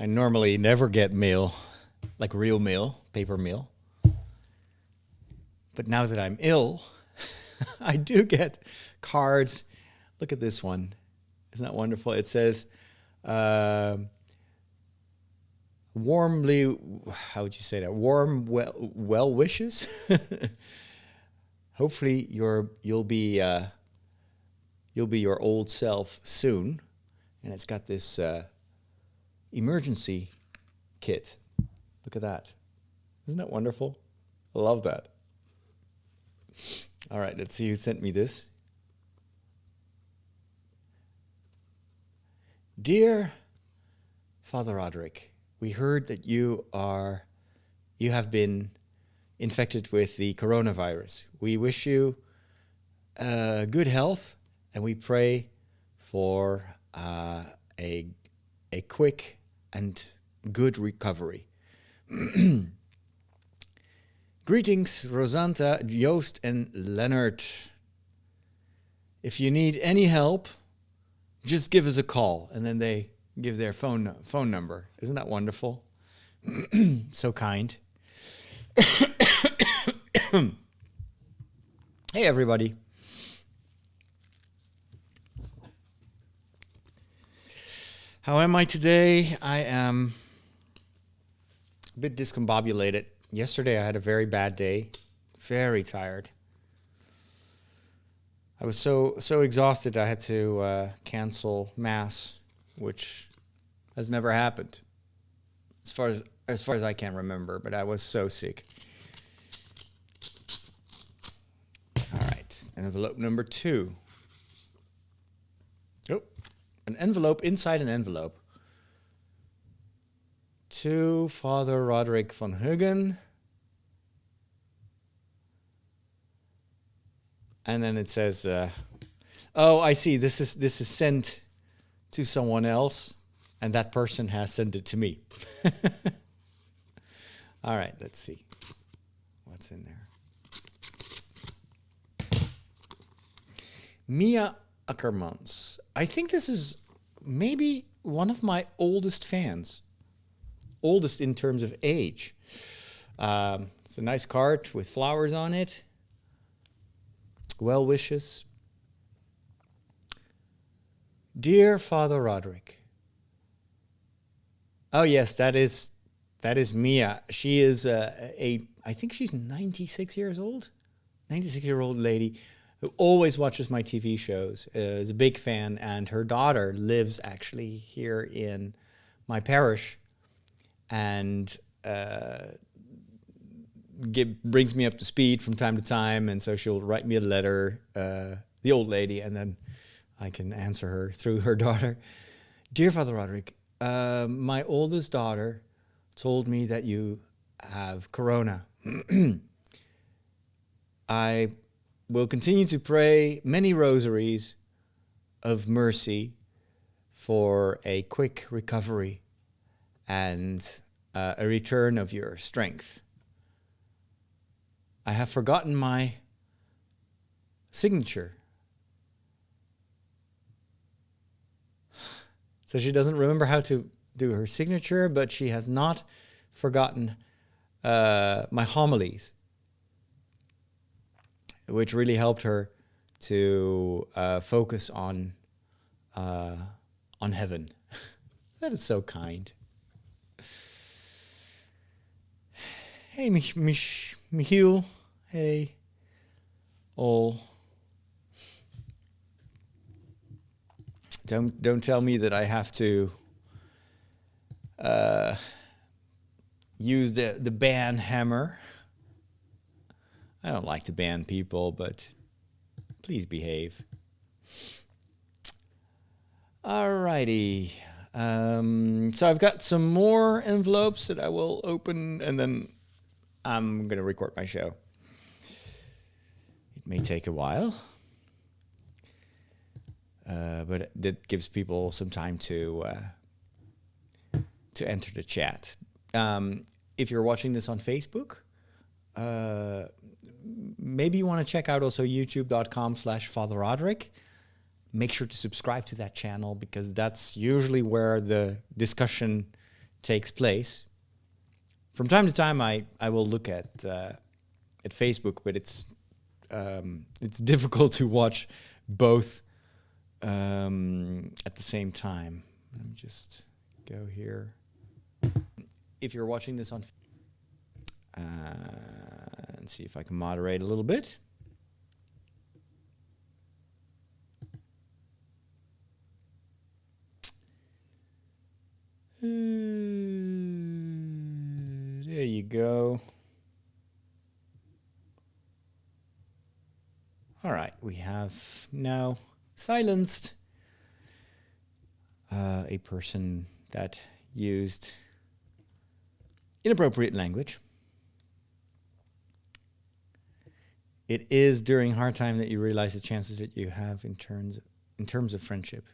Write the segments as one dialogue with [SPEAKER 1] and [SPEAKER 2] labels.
[SPEAKER 1] I normally never get mail, like real mail, paper mail. But now that I'm ill, I do get cards. Look at this one. Isn't that wonderful? It says, warmly, how would you say that? Warm well wishes. Hopefully you'll be your old self soon. And it's got this emergency kit. Look at that. Isn't that wonderful? I love that. All right, let's see who sent me this. Dear Father Roderick, we heard that you have been infected with the coronavirus. We wish you good health, and we pray for a quick and good recovery. Greetings, Rosanta, Joost, and Leonard. If you need any help, just give us a call. And then they give their phone number. Isn't that wonderful? So kind. Hey, everybody. How am I today? I am a bit discombobulated. Yesterday I had a very bad day. Very tired. I was so exhausted I had to cancel Mass, which has never happened. As far as I can remember, but I was so sick. All right, envelope number 2. Oh, an envelope inside an envelope. To Father Roderick van Huggen. And then it says, oh, I see, this is sent to someone else, and that person has sent it to me. All right, let's see what's in there. Mia Ackermans. I think this is maybe one of my oldest fans. Oldest in terms of age. It's a nice card with flowers on it. Well wishes. Dear Father Roderick. Oh yes, that is Mia. She is I think she's 96 years old. 96-year-old lady who always watches my TV shows. Is a big fan, and her daughter lives actually here in my parish. And brings me up to speed from time to time, and so she'll write me a letter, the old lady, and then I can answer her through her daughter. Dear Father Roderick, my oldest daughter told me that you have corona. I will continue to pray many rosaries of mercy for a quick recovery and a return of your strength. I have forgotten my signature. So she doesn't remember how to do her signature, but she has not forgotten my homilies, which really helped her to focus on heaven. That is so kind. Hey, Michiel. Hey, all. Don't tell me that I have to use the ban hammer. I don't like to ban people, but please behave. Alrighty. So I've got some more envelopes that I will open, and then I'm going to record my show. It may take a while, but that gives people some time to enter the chat. If you're watching this on Facebook, maybe you want to check out also youtube.com/Father Roderick. Make sure to subscribe to that channel, because that's usually where the discussion takes place. From time to time, I will look at Facebook, but it's difficult to watch both at the same time. Let me just go here. If you're watching this on, and see if I can moderate a little bit. There you go. All right, we have now silenced a person that used inappropriate language. It is during hard time that you realize the chances that you have in terms of friendship.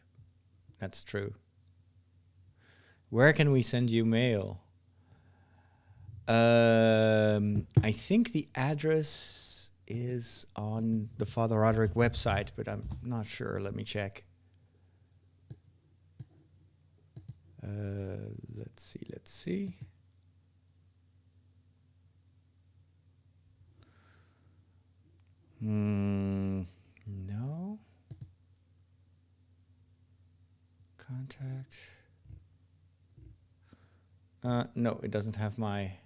[SPEAKER 1] That's true. Where can we send you mail? I think the address is on the Father Roderick website, but I'm not sure. Let me check. Let's see. No. Contact. No, it doesn't have my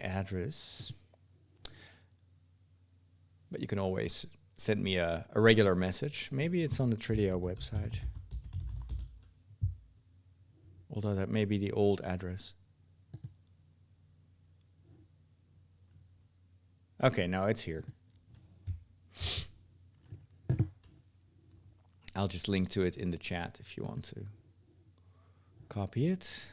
[SPEAKER 1] address. But you can always send me a regular message. Maybe it's on the Tridio website. Although that may be the old address. Okay, now it's here. I'll just link to it in the chat if you want to copy it.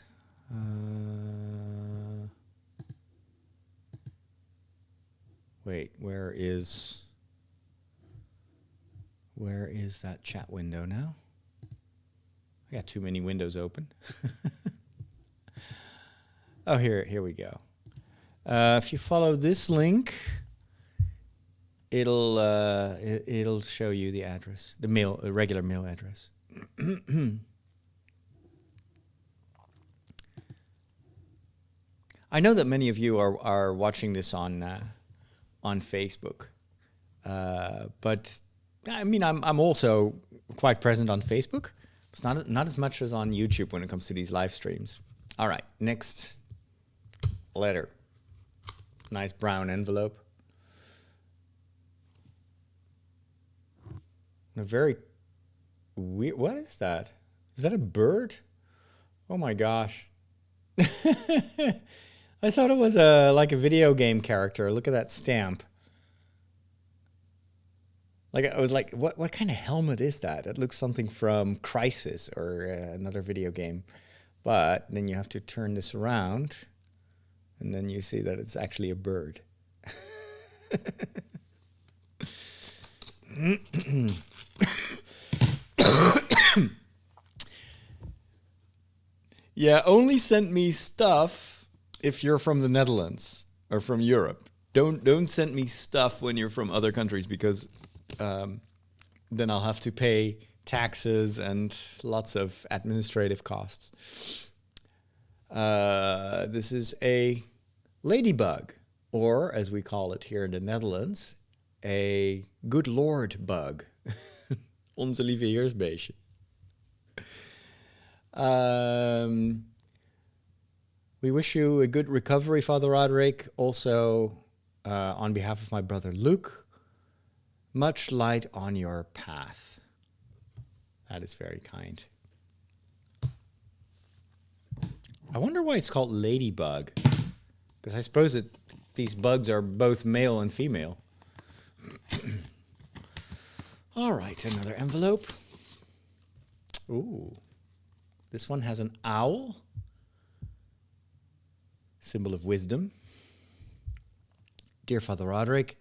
[SPEAKER 1] Wait, where is that chat window now? I got too many windows open. Oh, here we go. If you follow this link, it'll show you the address, the regular mail address. I know that many of you are watching this on Facebook, but I mean I'm also quite present on Facebook. It's not as much as on YouTube when it comes to these live streams. All right, next letter. Nice brown envelope. A very weird. What is that? Is that a bird? Oh my gosh! I thought it was like a video game character. Look at that stamp. Like I was like, what kind of helmet is that? It looks something from Crysis or another video game. But then you have to turn this around, and then you see that it's actually a bird. Yeah, only send me stuff if you're from the Netherlands or from Europe. Don't send me stuff when you're from other countries, because then I'll have to pay taxes and lots of administrative costs. This is a ladybug, or as we call it here in the Netherlands, a good Lord bug. Onze lieve heersbeestje. We wish you a good recovery, Father Roderick. Also, on behalf of my brother Luke, much light on your path. That is very kind. I wonder why it's called ladybug. Because I suppose these bugs are both male and female. All right, another envelope. Ooh. This one has an owl. Symbol of wisdom. Dear Father Roderick,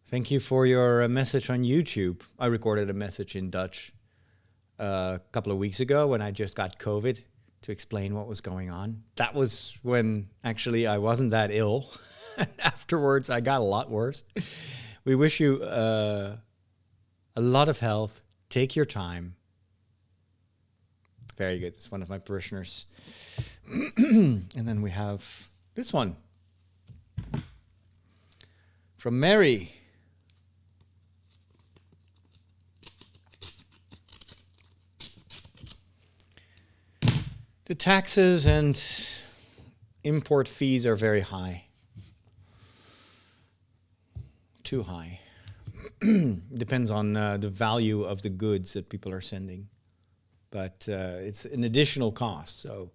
[SPEAKER 1] thank you for your message on YouTube. I recorded a message in Dutch a couple of weeks ago when I just got COVID to explain what was going on. That was when actually I wasn't that ill. Afterwards, I got a lot worse. We wish you a lot of health. Take your time. Very good. It's one of my parishioners. And then we have this one from Mary. The taxes and import fees are very high. Too high. Depends on the value of the goods that people are sending. But it's an additional cost, so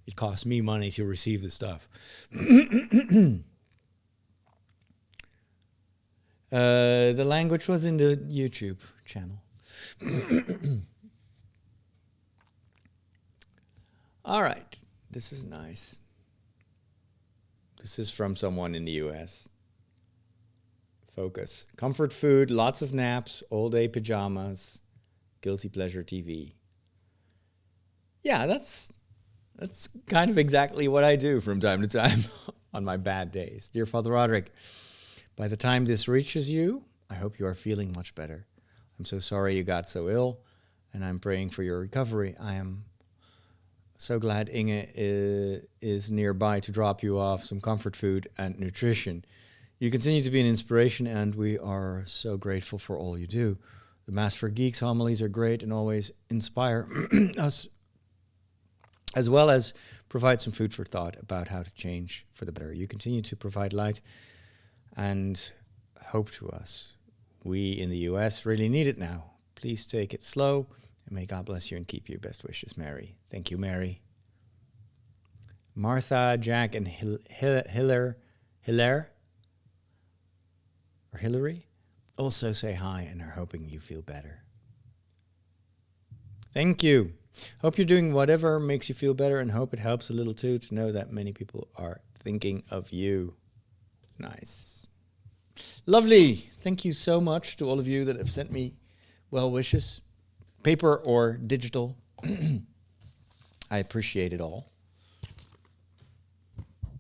[SPEAKER 1] it costs me money to receive the stuff. The language was in the YouTube channel. All right, this is nice. This is from someone in the US. Focus. Comfort food, lots of naps, all-day pajamas, guilty pleasure TV. Yeah, that's kind of exactly what I do from time to time on my bad days. Dear Father Roderick, by the time this reaches you, I hope you are feeling much better. I'm so sorry you got so ill, and I'm praying for your recovery. I am so glad Inge is nearby to drop you off some comfort food and nutrition. You continue to be an inspiration, and we are so grateful for all you do. The Mass for Geeks homilies are great and always inspire us, as well as provide some food for thought about how to change for the better. You continue to provide light and hope to us. We in the US really need it now. Please take it slow, and may God bless you and keep you. Best wishes, Mary. Thank you, Mary. Martha, Jack, and Hillary also say hi and are hoping you feel better. Thank you. Hope you're doing whatever makes you feel better, and hope it helps a little too to know that many people are thinking of you. Nice. Lovely. Thank you so much to all of you that have sent me well wishes, paper or digital. I appreciate it all.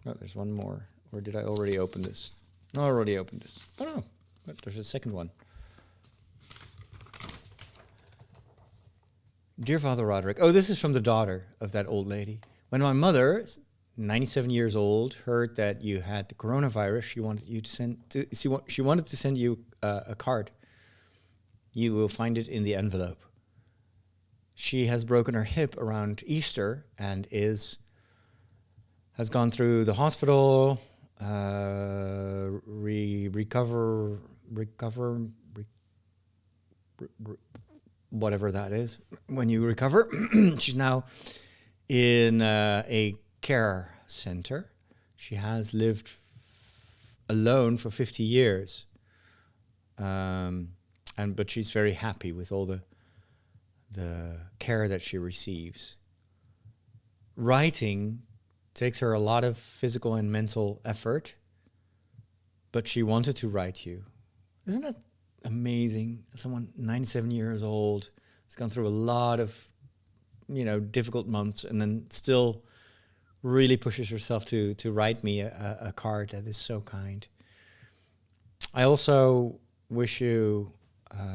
[SPEAKER 1] Oh, there's one more. Or did I already open this? No, I already opened this. Oh, no. But there's a second one. Dear Father Roderick. Oh, this is from the daughter of that old lady. When my mother, 97 years old, heard that you had the coronavirus, she wanted to send you a card. You will find it in the envelope. She has broken her hip around Easter and has gone through the hospital, whatever that is. When you recover, she's now in a care center. She has lived alone for 50 years, but she's very happy with all the care that she receives. Writing takes her a lot of physical and mental effort, but she wanted to write you. Isn't that amazing? Someone 97 years old has gone through a lot of, difficult months, and then still really pushes herself to write me a card. That is so kind. I also wish you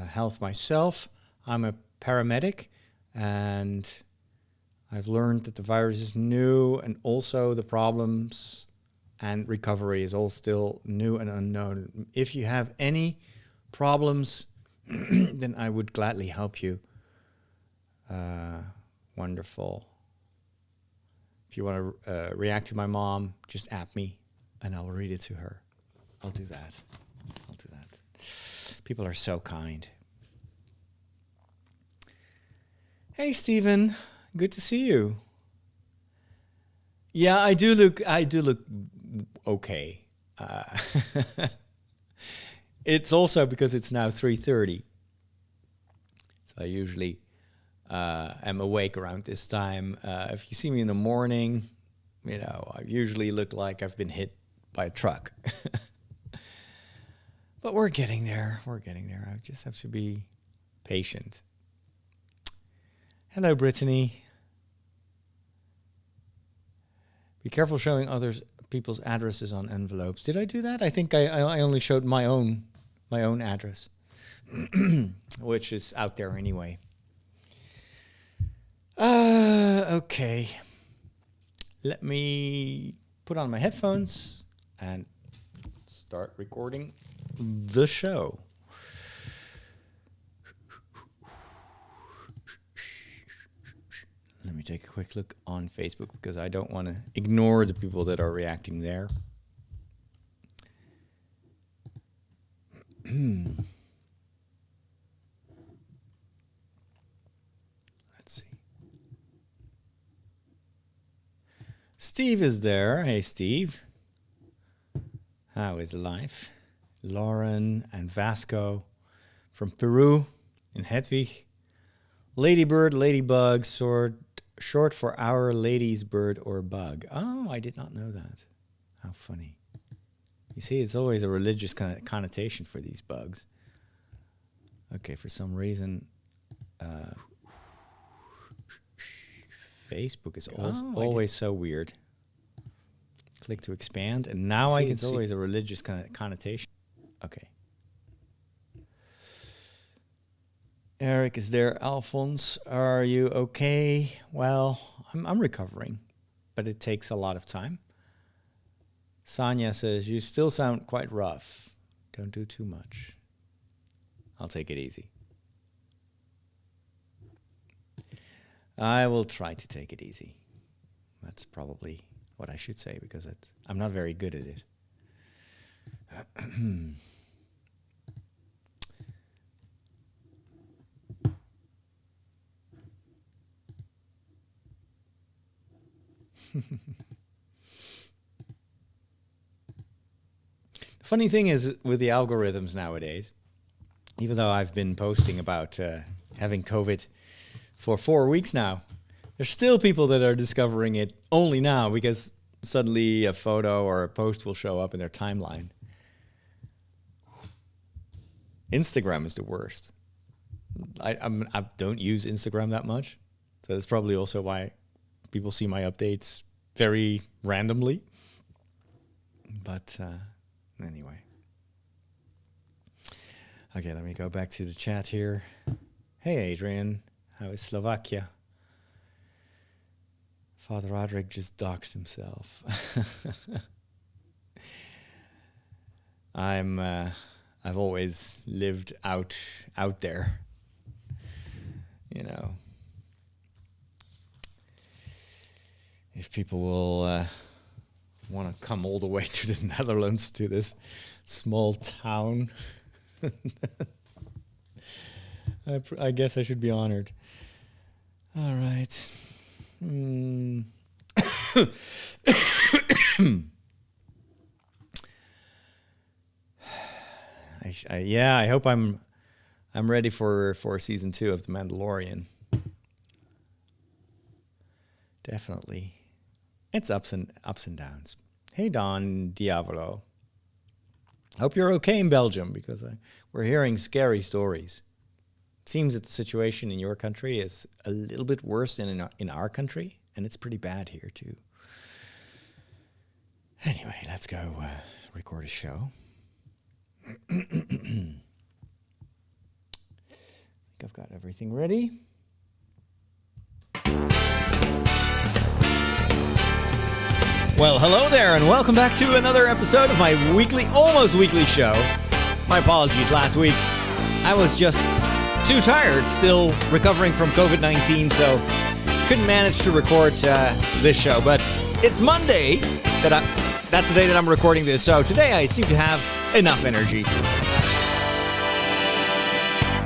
[SPEAKER 1] health myself. I'm a paramedic, and I've learned that the virus is new, and also the problems and recovery is all still new and unknown. If you have any problems, then I would gladly help you. Wonderful. If you want to react to my mom, just app me, and I'll read it to her. I'll do that. People are so kind. Hey, Stephen. Good to see you. Yeah, I do look okay. It's also because it's now 3:30. So I usually am awake around this time. If you see me in the morning, I usually look like I've been hit by a truck. But we're getting there. I just have to be patient. Hello, Brittany. Be careful showing people's addresses on envelopes. Did I do that? I think I only showed my own address, which is out there anyway. Okay. Let me put on my headphones and start recording the show. Let me take a quick look on Facebook because I don't want to ignore the people that are reacting there. Let's see. Steve is there. Hey, Steve. How is life? Lauren and Vasco from Peru in Hedwig. Ladybird, ladybug, short for our lady's bird or bug. Oh, I did not know that. How funny. You see, it's always a religious kind of connotation for these bugs. Okay, for some reason, Facebook is always so weird. Click to expand, and now I can see. It's always a religious kind of connotation. Okay. Eric is there. Alphonse, are you okay? Well, I'm recovering, but it takes a lot of time. Sonia says, you still sound quite rough. Don't do too much. I'll take it easy. I will try to take it easy. That's probably what I should say because I'm not very good at it. The funny thing is with the algorithms nowadays, even though I've been posting about having COVID for 4 weeks now, there's still people that are discovering it only now because suddenly a photo or a post will show up in their timeline. Instagram is the worst. I don't use Instagram that much, so that's probably also why people see my updates very randomly. But anyway. Okay, let me go back to the chat here. Hey, Adrian. How is Slovakia? Father Roderick just doxed himself. I've always lived out there. You know. If people will want to come all the way to the Netherlands, to this small town, I guess I should be honored. All right. I hope I'm ready for season 2 of The Mandalorian. Definitely. It's ups and downs. Hey, Don Diavolo. Hope you're okay in Belgium because we're hearing scary stories. It seems that the situation in your country is a little bit worse than in our country, and it's pretty bad here too. Anyway, let's go record a show. I think I've got everything ready. Well, hello there, and welcome back to another episode of my almost weekly show. My apologies, last week I was just too tired, still recovering from COVID-19, so couldn't manage to record this show. But it's Monday, that's the day that I'm recording this, so today I seem to have enough energy.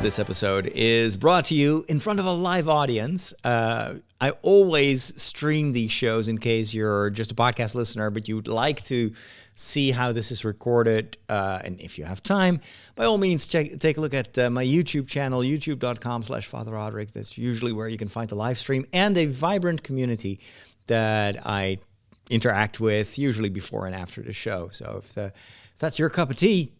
[SPEAKER 1] This episode is brought to you in front of a live audience. I always stream these shows in case you're just a podcast listener, but you'd like to see how this is recorded. And if you have time, by all means, take a look at my YouTube channel, youtube.com/Father Roderick. That's usually where you can find the live stream and a vibrant community that I interact with, usually before and after the show. So if that's your cup of tea,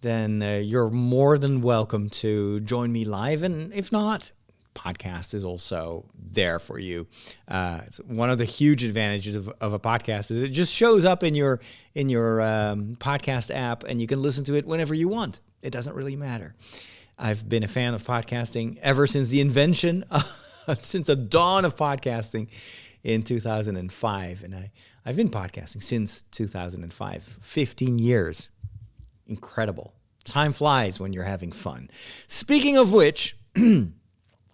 [SPEAKER 1] then you're more than welcome to join me live. And if not, podcast is also there for you. It's one of the huge advantages of a podcast is it just shows up in your podcast app, and you can listen to it whenever you want. It doesn't really matter. I've been a fan of podcasting ever since the invention since the dawn of podcasting in 2005. And I've been podcasting since 2005, 15 years. Incredible. Time flies when you're having fun. Speaking of which,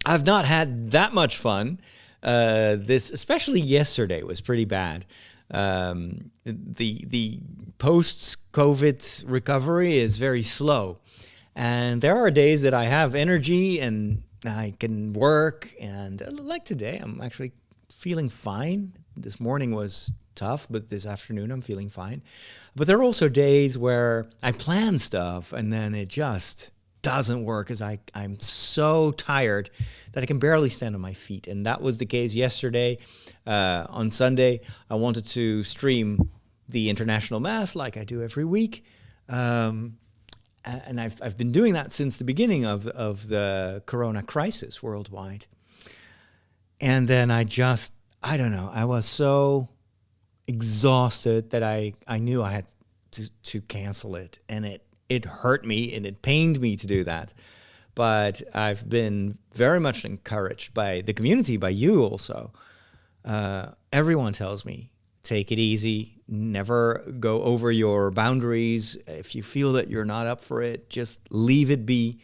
[SPEAKER 1] I've not had that much fun. Especially yesterday, was pretty bad. The post-COVID recovery is very slow. And there are days that I have energy and I can work. And like today, I'm actually feeling fine. This morning was tough, but this afternoon I'm feeling fine. But there are also days where I plan stuff and then it just doesn't work as I'm so tired that I can barely stand on my feet. And that was the case yesterday. On Sunday, I wanted to stream the International Mass like I do every week. And I've been doing that since the beginning of the Corona crisis worldwide. And then I don't know, I was so exhausted that I knew I had to cancel it. And it hurt me and it pained me to do that. But I've been very much encouraged by the community, by you also. Everyone tells me, take it easy, never go over your boundaries. If you feel that you're not up for it, just leave it be.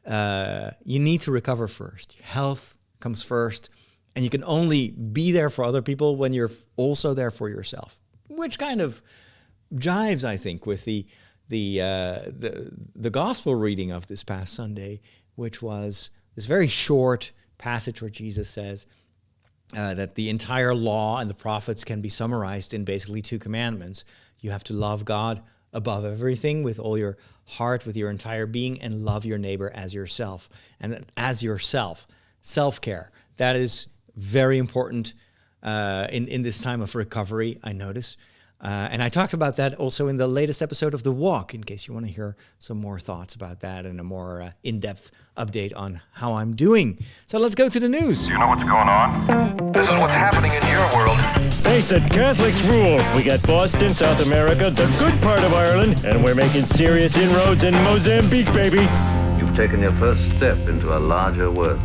[SPEAKER 1] You need to recover first. Health comes first. And you can only be there for other people when you're also there for yourself, which kind of jives, I think, with the gospel reading of this past Sunday, which was this very short passage where Jesus says that the entire law and the prophets can be summarized in basically 2 commandments. You have to love God above everything with all your heart, with your entire being, and love your neighbor as yourself. And as yourself, self-care, that is very important in this time of recovery, I notice. And I talked about that also in the latest episode of The Walk, in case you want to hear some more thoughts about that and a more in-depth update on how I'm doing. So let's go to the news.
[SPEAKER 2] Do you know what's going on? This is what's happening in your world.
[SPEAKER 3] Face it, Catholics rule. We got Boston, South America, the good part of Ireland, and we're making serious inroads in Mozambique, baby.
[SPEAKER 4] You've taken your first step into a larger world.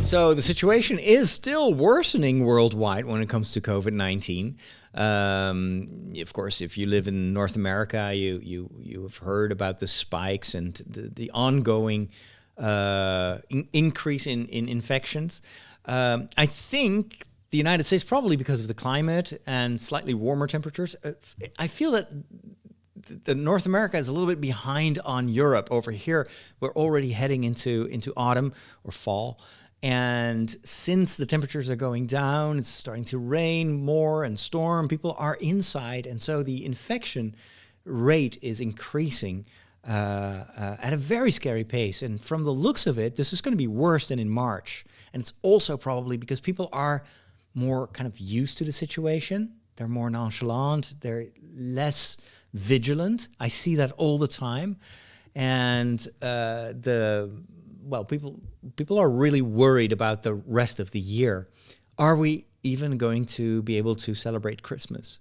[SPEAKER 1] So the situation is still worsening worldwide when it comes to COVID-19. Of course, if you live in North America, you have heard about the spikes and the ongoing increase in infections. I think the United States, probably because of the climate and slightly warmer temperatures, I feel that the North America is a little bit behind on Europe. Over here, we're already heading into autumn or fall. And since the temperatures are going down, it's starting to rain more and storm. People are inside. And so the infection rate is increasing at a very scary pace. And from the looks of it, this is going to be worse than in March. And it's also probably because people are more kind of used to the situation. They're more nonchalant. They're less vigilant. I see that all the time. And people are really worried about the rest of the year. Are we even going to be able to celebrate Christmas?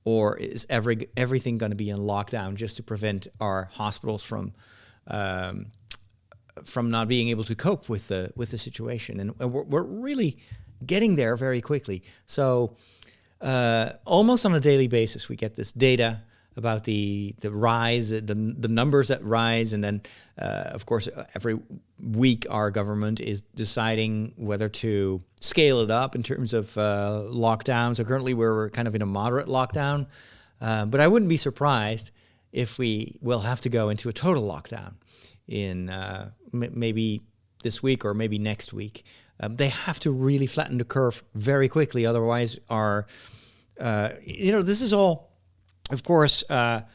[SPEAKER 1] Or is everything going to be in lockdown just to prevent our hospitals from not being able to cope with the situation? And we're really getting there very quickly. So almost on a daily basis, we get this data about the rise, the numbers that rise, and then, of course, every week our government is deciding whether to scale it up in terms of lockdown. So currently we're kind of in a moderate lockdown, but I wouldn't be surprised if we will have to go into a total lockdown in maybe this week or maybe next week. They have to really flatten the curve very quickly, otherwise this is all. Of course, the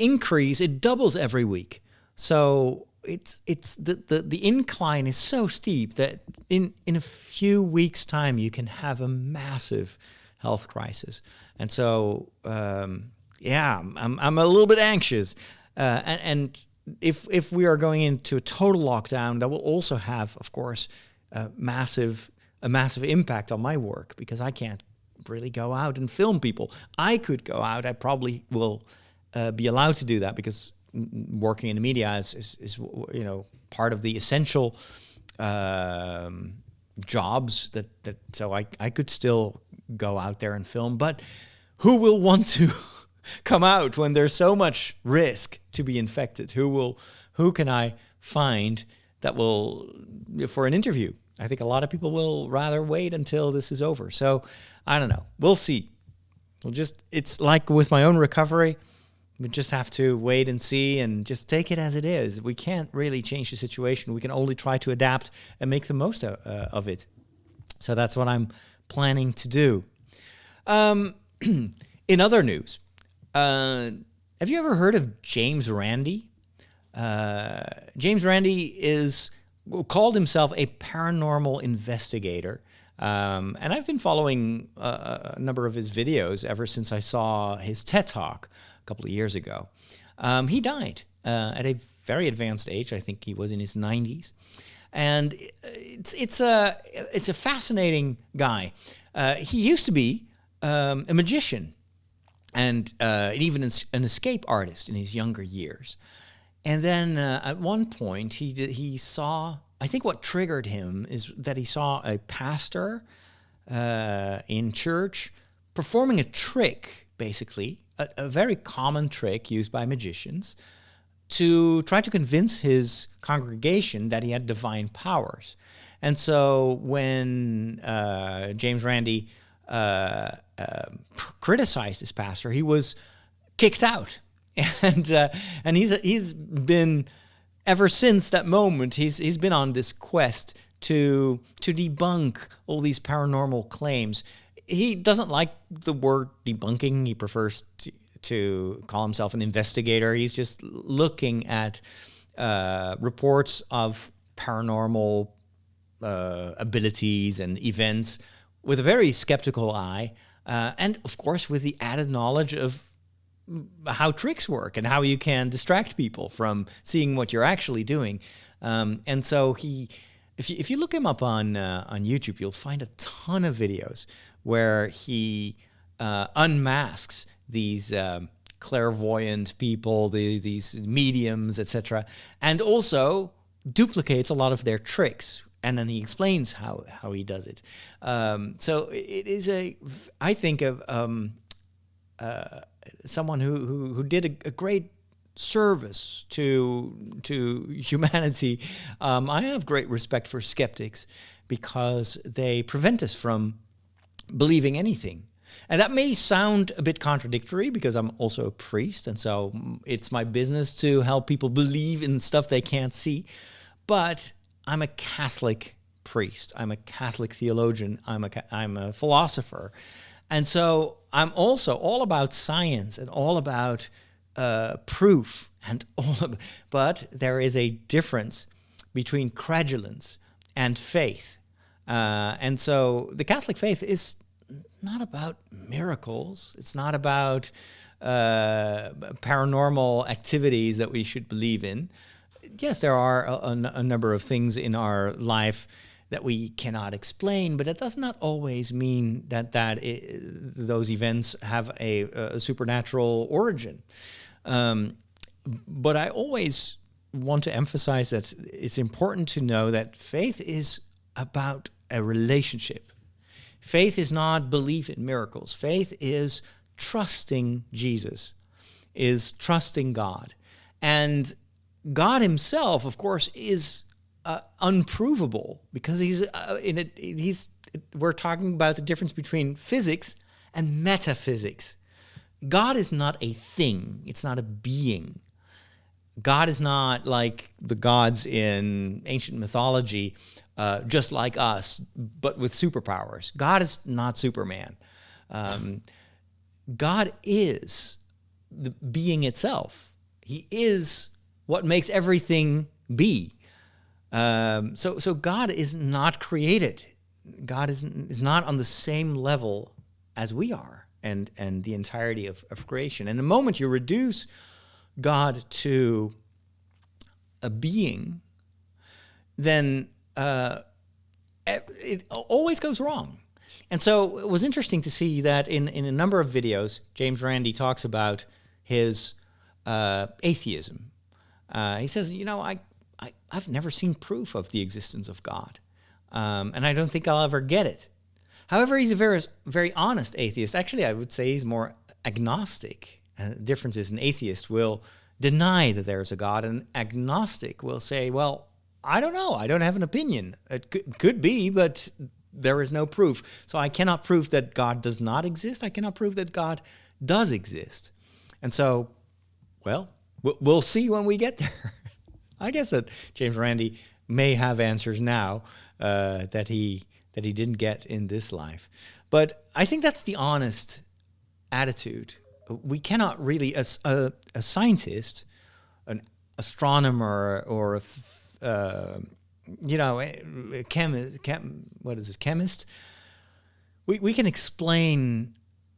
[SPEAKER 1] increase, it doubles every week. So it's the incline is so steep that in a few weeks' time you can have a massive health crisis. And so I'm a little bit anxious. And if we are going into a total lockdown, that will also have, of course, a massive impact on my work, because I can't really go out and film people. I could go out. I probably will be allowed to do that because working in the media is part of the essential jobs so I could still go out there and film, but who will want to come out when there's so much risk to be infected? Who can I find that will, for an interview? I think a lot of people will rather wait until this is over. So I don't know. We'll see. It's like with my own recovery. We just have to wait and see and just take it as it is. We can't really change the situation. We can only try to adapt and make the most of it. So that's what I'm planning to do. In other news, have you ever heard of James Randi? James Randi called himself a paranormal investigator. And I've been following a number of his videos ever since I saw his TED Talk a couple of years ago. He died at a very advanced age. I think he was in his 90s. And it's a fascinating guy. He used to be a magician and even an escape artist in his younger years. And then at one point he saw, I think what triggered him is that he saw a pastor in church performing a trick, basically, a very common trick used by magicians to try to convince his congregation that he had divine powers. And so when James Randi criticized his pastor, he was kicked out. And he's been, ever since that moment, he's been on this quest to debunk all these paranormal claims. He doesn't like the word debunking. He prefers to call himself an investigator. He's just looking at reports of paranormal abilities and events with a very skeptical eye, and of course with the added knowledge of how tricks work and how you can distract people from seeing what you're actually doing. And so if you look him up on YouTube, you'll find a ton of videos where he unmasks these clairvoyant people, these mediums, etc., and also duplicates a lot of their tricks. And then he explains how he does it. So it is I think of someone who did a great service to humanity. I have great respect for skeptics because they prevent us from believing anything. And that may sound a bit contradictory because I'm also a priest, and so it's my business to help people believe in stuff they can't see. But I'm a Catholic priest. I'm a Catholic theologian. I'm a philosopher. And so I'm also all about science and all about proof and but there is a difference between credulence and faith. And so the Catholic faith is not about miracles. It's not about paranormal activities that we should believe in. Yes, there are a number of things in our life that we cannot explain, but it does not always mean that those events have a supernatural origin. But I always want to emphasize that it's important to know that faith is about a relationship. Faith is not belief in miracles. Faith is trusting Jesus, is trusting God. And God himself, of course, is unprovable because we're talking about the difference between physics and metaphysics. God is not a thing. It's not a being. God is not like the gods in ancient mythology, just like us, but with superpowers. God is not Superman. God is the being itself. He is what makes everything be. So God is not created. God is not on the same level as we are and the entirety of creation. And the moment you reduce God to a being, then it always goes wrong. And so it was interesting to see that in a number of videos, James Randi talks about his atheism. He says, I've never seen proof of the existence of God. And I don't think I'll ever get it. However, he's a very, very honest atheist. Actually, I would say he's more agnostic. The difference is an atheist will deny that there's a God, and agnostic will say, well, I don't know. I don't have an opinion. It could be, but there is no proof. So I cannot prove that God does not exist. I cannot prove that God does exist. And so, well, we'll see when we get there. I guess that James Randi may have answers now that he didn't get in this life. But I think that's the honest attitude. We cannot really, as a scientist, an astronomer, or a chemist, we can explain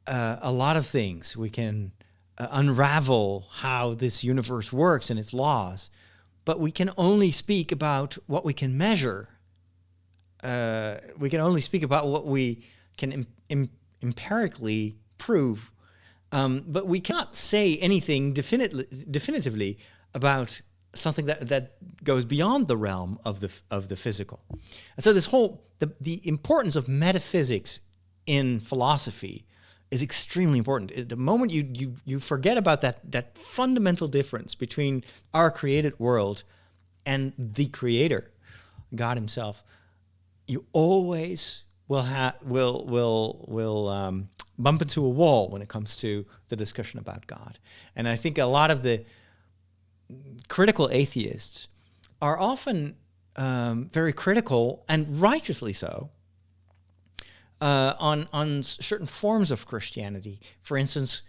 [SPEAKER 1] a lot of things. We can unravel how this universe works and its laws, but we can only speak about what we can measure. We can only speak about what we can empirically prove. But we cannot say anything definitively about something that goes beyond the realm of the physical. And so this the importance of metaphysics in philosophy is extremely important. The moment you forget about that fundamental difference between our created world and the Creator, God Himself, you always will bump into a wall when it comes to the discussion about God. And I think a lot of the critical atheists are often very critical, and righteously so, on certain forms of Christianity. For instance,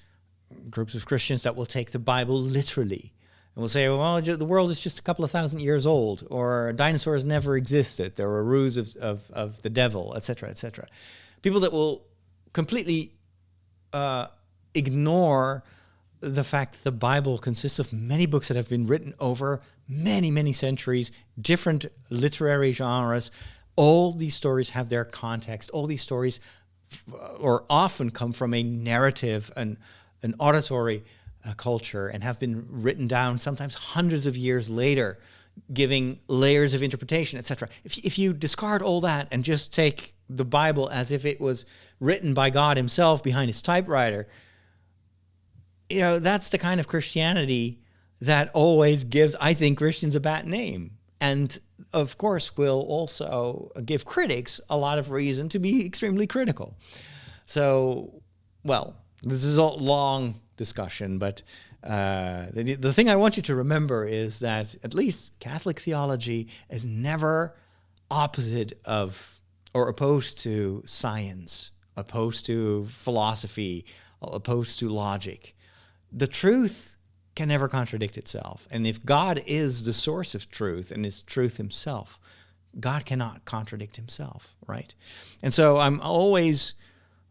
[SPEAKER 1] groups of Christians that will take the Bible literally and will say, well, the world is just a couple of thousand years old, or dinosaurs never existed, there were ruse of the devil, etc., etc. People that will completely ignore the fact that the Bible consists of many books that have been written over many, many centuries, different literary genres. All these stories have their context. All these stories or often come from a narrative, an auditory culture, and have been written down sometimes hundreds of years later, giving layers of interpretation, etc. If you discard all that and just take the Bible as if it was written by God Himself behind His typewriter, that's the kind of Christianity that always gives, I think, Christians a bad name. And of course, will also give critics a lot of reason to be extremely critical. So, well, this is a long discussion, but the thing I want you to remember is that at least Catholic theology is never opposite of or opposed to science, opposed to philosophy, opposed to logic. The truth can never contradict itself. And if God is the source of truth and is truth Himself, God cannot contradict Himself, right? And so I'm always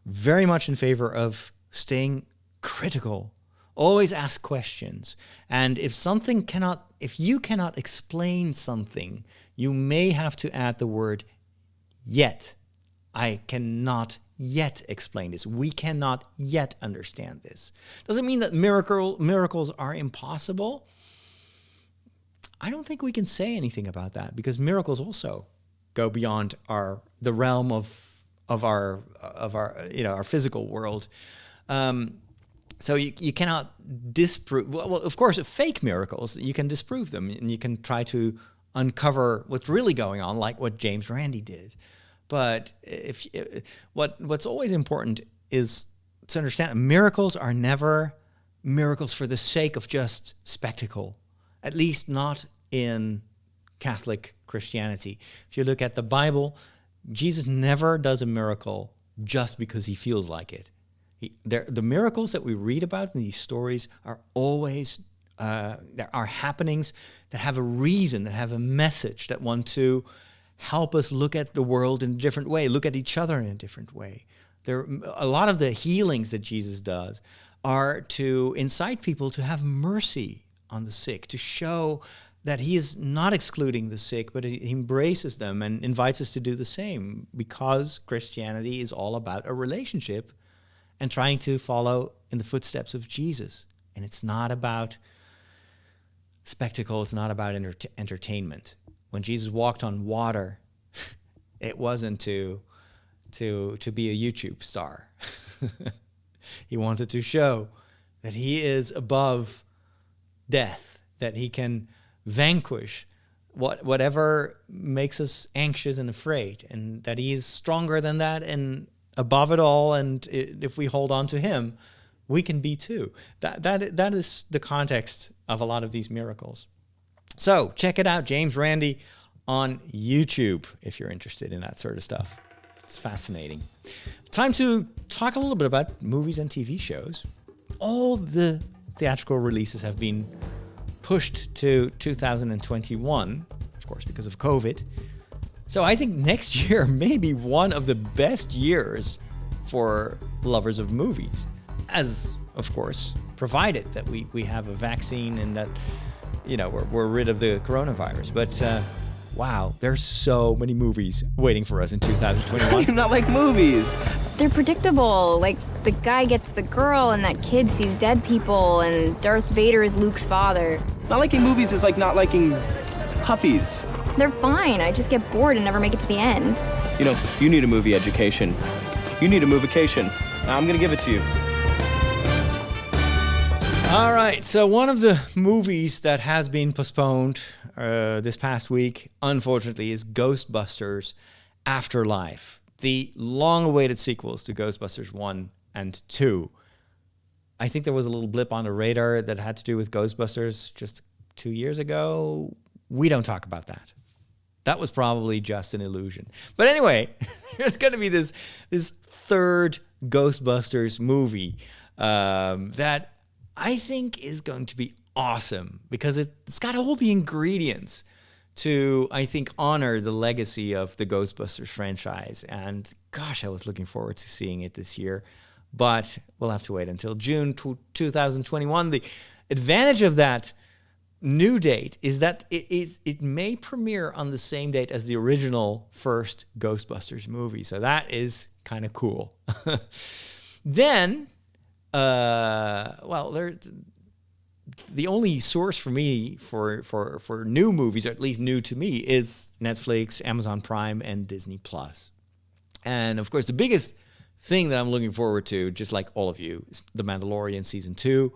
[SPEAKER 1] very much in favor of staying critical. Always ask questions. And if you cannot explain something, you may have to add the word yet. I cannot yet explain this. We cannot yet understand this. Doesn't mean that miracles are impossible. I don't think we can say anything about that, because miracles also go beyond the realm of our physical world. So you cannot disprove. Well, of course, fake miracles, you can disprove them, and you can try to uncover what's really going on, like what James Randi did. But what's always important is to understand that miracles are never miracles for the sake of just spectacle, at least not in Catholic Christianity. If you look at the Bible, Jesus never does a miracle just because He feels like it. The miracles that we read about in these stories are always there are happenings that have a reason, that have a message, that want to help us look at the world in a different way, look at each other in a different way. A lot of the healings that Jesus does are to incite people to have mercy on the sick, to show that He is not excluding the sick, but He embraces them and invites us to do the same, because Christianity is all about a relationship and trying to follow in the footsteps of Jesus. And it's not about spectacle is not about entertainment. When Jesus walked on water, it wasn't to be a YouTube star. He wanted to show that he is above death, that he can vanquish whatever makes us anxious and afraid, and that he is stronger than that and above it all. And if we hold on to him, we can be too. That is the context of a lot of these miracles. So check it out, James Randi on YouTube, if you're interested in that sort of stuff. It's fascinating. Time to talk a little bit about movies and TV shows. All the theatrical releases have been pushed to 2021, of course, because of COVID. So I think next year may be one of the best years for lovers of movies, as, of course, provided that we have a vaccine and that, we're rid of the coronavirus. But wow, there's so many movies waiting for us in 2021.
[SPEAKER 5] How do you not like movies?
[SPEAKER 6] They're predictable. Like, the guy gets the girl, and that kid sees dead people, and Darth Vader is Luke's father.
[SPEAKER 5] Not liking movies is like not liking puppies.
[SPEAKER 6] They're fine. I just get bored and never make it to the end.
[SPEAKER 5] You need a movie education. You need a movication. I'm gonna give it to you.
[SPEAKER 1] All right, so one of the movies that has been postponed this past week, unfortunately, is Ghostbusters Afterlife, the long-awaited sequels to Ghostbusters 1 and 2. I think there was a little blip on the radar that had to do with Ghostbusters just 2 years ago. We don't talk about that. That was probably just an illusion. But anyway, there's going to be this third Ghostbusters movie that I think is going to be awesome because it's got all the ingredients to, I think, honor the legacy of the Ghostbusters franchise. And gosh, I was looking forward to seeing it this year. But we'll have to wait until June 2021. The advantage of that new date is that it may premiere on the same date as the original first Ghostbusters movie. So that is kind of cool. Then, the only source for me for new movies, or at least new to me, is Netflix, Amazon Prime, and Disney Plus. And of course, the biggest thing that I'm looking forward to, just like all of you, is The Mandalorian Season 2.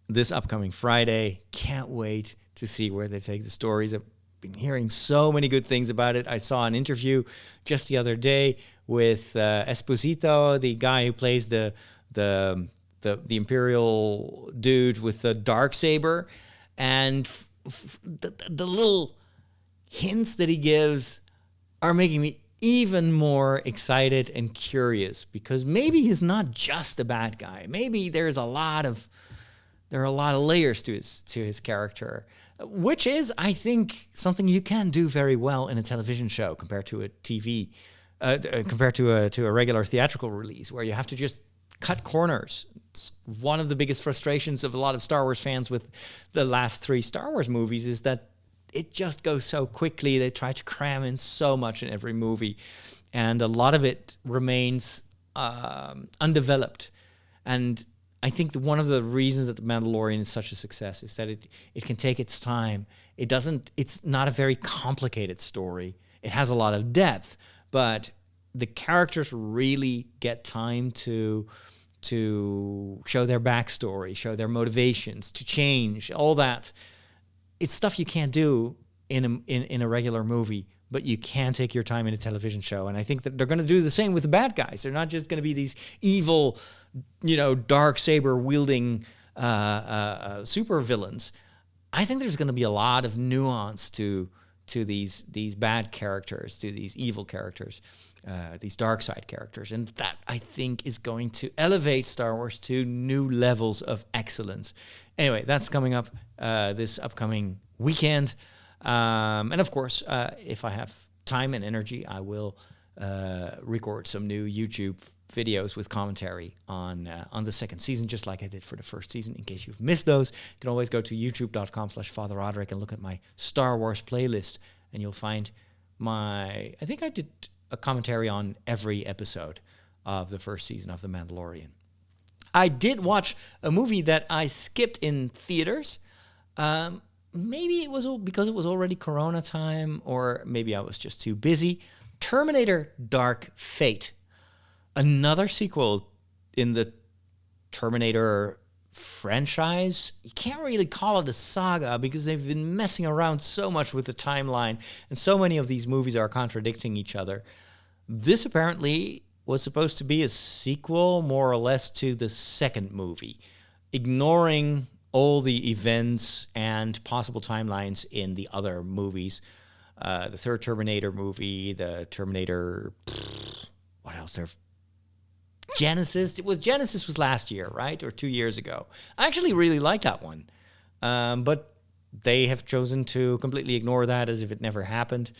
[SPEAKER 1] This upcoming Friday. Can't wait to see where they take the stories. I've been hearing so many good things about it. I saw an interview just the other day with Esposito, the guy who plays the Imperial dude with the Darksaber, and the little hints that he gives are making me even more excited and curious, because maybe he's not just a bad guy. Maybe there are a lot of layers to his character, which is, I think, something you can do very well in a television show compared to a TV, compared to a regular theatrical release where you have to just cut corners. It's one of the biggest frustrations of a lot of Star Wars fans with the last 3 Star Wars movies is that it just goes so quickly. They try to cram in so much in every movie, and a lot of it remains undeveloped. And I think one of the reasons that The Mandalorian is such a success is that it can take its time. It's not a very complicated story. It has a lot of depth, but the characters really get time to show their backstory, show their motivations, to change, all that. It's stuff you can't do in a regular movie, but you can take your time in a television show. And I think that they're going to do the same with the bad guys. They're not just going to be these evil, dark saber wielding super villains. I think there's going to be a lot of nuance to these bad characters, to these evil characters, these dark side characters. And that, I think, is going to elevate Star Wars to new levels of excellence. Anyway, that's coming up this upcoming weekend. And of course, if I have time and energy, I will record some new YouTube videos with commentary on the second season, just like I did for the first season. In case you've missed those, you can always go to youtube.com/Father Roderick and look at my Star Wars playlist, and you'll find I think I did a commentary on every episode of the first season of The Mandalorian. I did watch a movie that I skipped in theaters, maybe it was because it was already Corona time, or maybe I was just too busy. Terminator Dark Fate, another sequel in the Terminator franchise. You can't really call it a saga because they've been messing around so much with the timeline, and so many of these movies are contradicting each other. This apparently was supposed to be a sequel, more or less, to the second movie, ignoring all the events and possible timelines in the other movies. The third Terminator movie, the Terminator... what else? Genesis. Genesis was last year, right? Or 2 years ago. I actually really liked that one. But they have chosen to completely ignore that as if it never happened.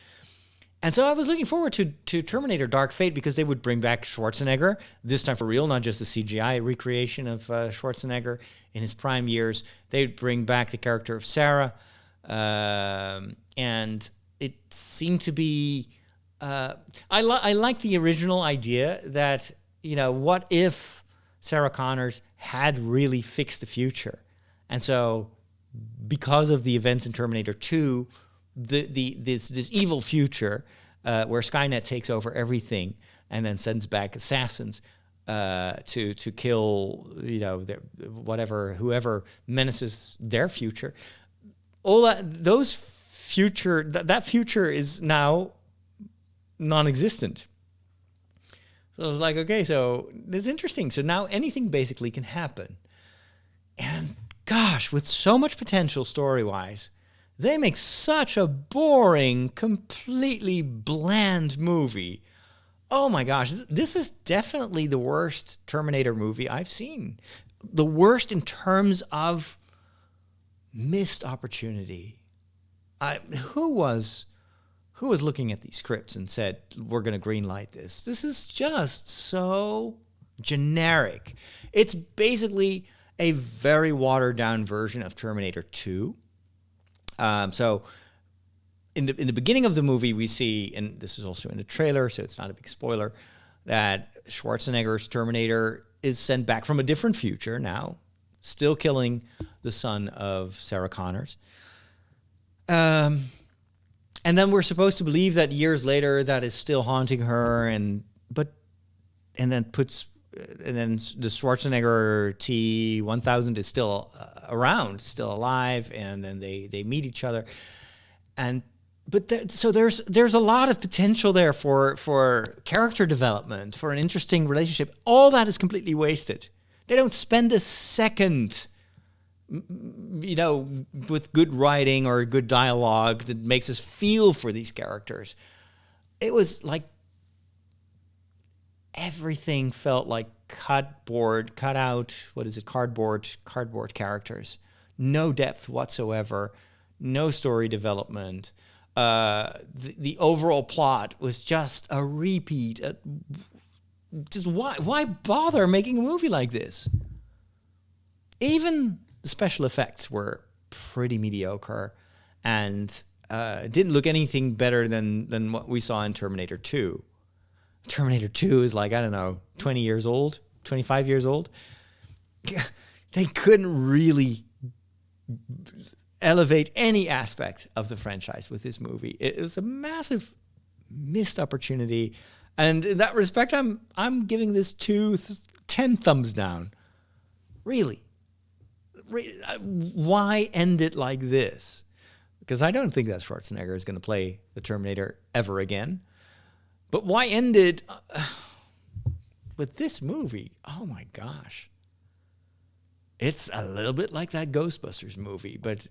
[SPEAKER 1] And so I was looking forward to Terminator Dark Fate because they would bring back Schwarzenegger, this time for real, not just a CGI recreation of Schwarzenegger in his prime years. They would bring back the character of Sarah. And it seemed to be... I like the original idea that... what if Sarah Connors had really fixed the future? And so, because of the events in Terminator 2, this evil future where Skynet takes over everything and then sends back assassins to kill whoever menaces their future. All that future is now non-existent. So I was like, okay, so this is interesting. So now anything basically can happen. And gosh, with so much potential story-wise, they make such a boring, completely bland movie. Oh my gosh, this is definitely the worst Terminator movie I've seen. The worst in terms of missed opportunity. Who was looking at these scripts and said, we're going to greenlight this? This is just so generic. It's basically a very watered-down version of Terminator 2. So in the beginning of the movie, we see, and this is also in the trailer, so it's not a big spoiler, that Schwarzenegger's Terminator is sent back from a different future now, still killing the son of Sarah Connors. And then we're supposed to believe that years later that is still haunting her, and then the Schwarzenegger T-1000 is still around, still alive, and then they meet each other, so there's a lot of potential there for character development, for an interesting relationship. All that is completely wasted. They don't spend a second, with good writing or good dialogue that makes us feel for these characters. It was like everything felt like cardboard characters. No depth whatsoever, no story development. The overall plot was just a repeat. Just why bother making a movie like this? Even the special effects were pretty mediocre and didn't look anything better than what we saw in Terminator 2. Terminator 2 is like, I don't know, 20 years old, 25 years old. They couldn't really elevate any aspect of the franchise with this movie. It was a massive missed opportunity. And in that respect, I'm giving this 10 thumbs down. Really. Why end it like this? Because I don't think that Schwarzenegger is going to play the Terminator ever again. But why end it with this movie? Oh my gosh. It's a little bit like that Ghostbusters movie, but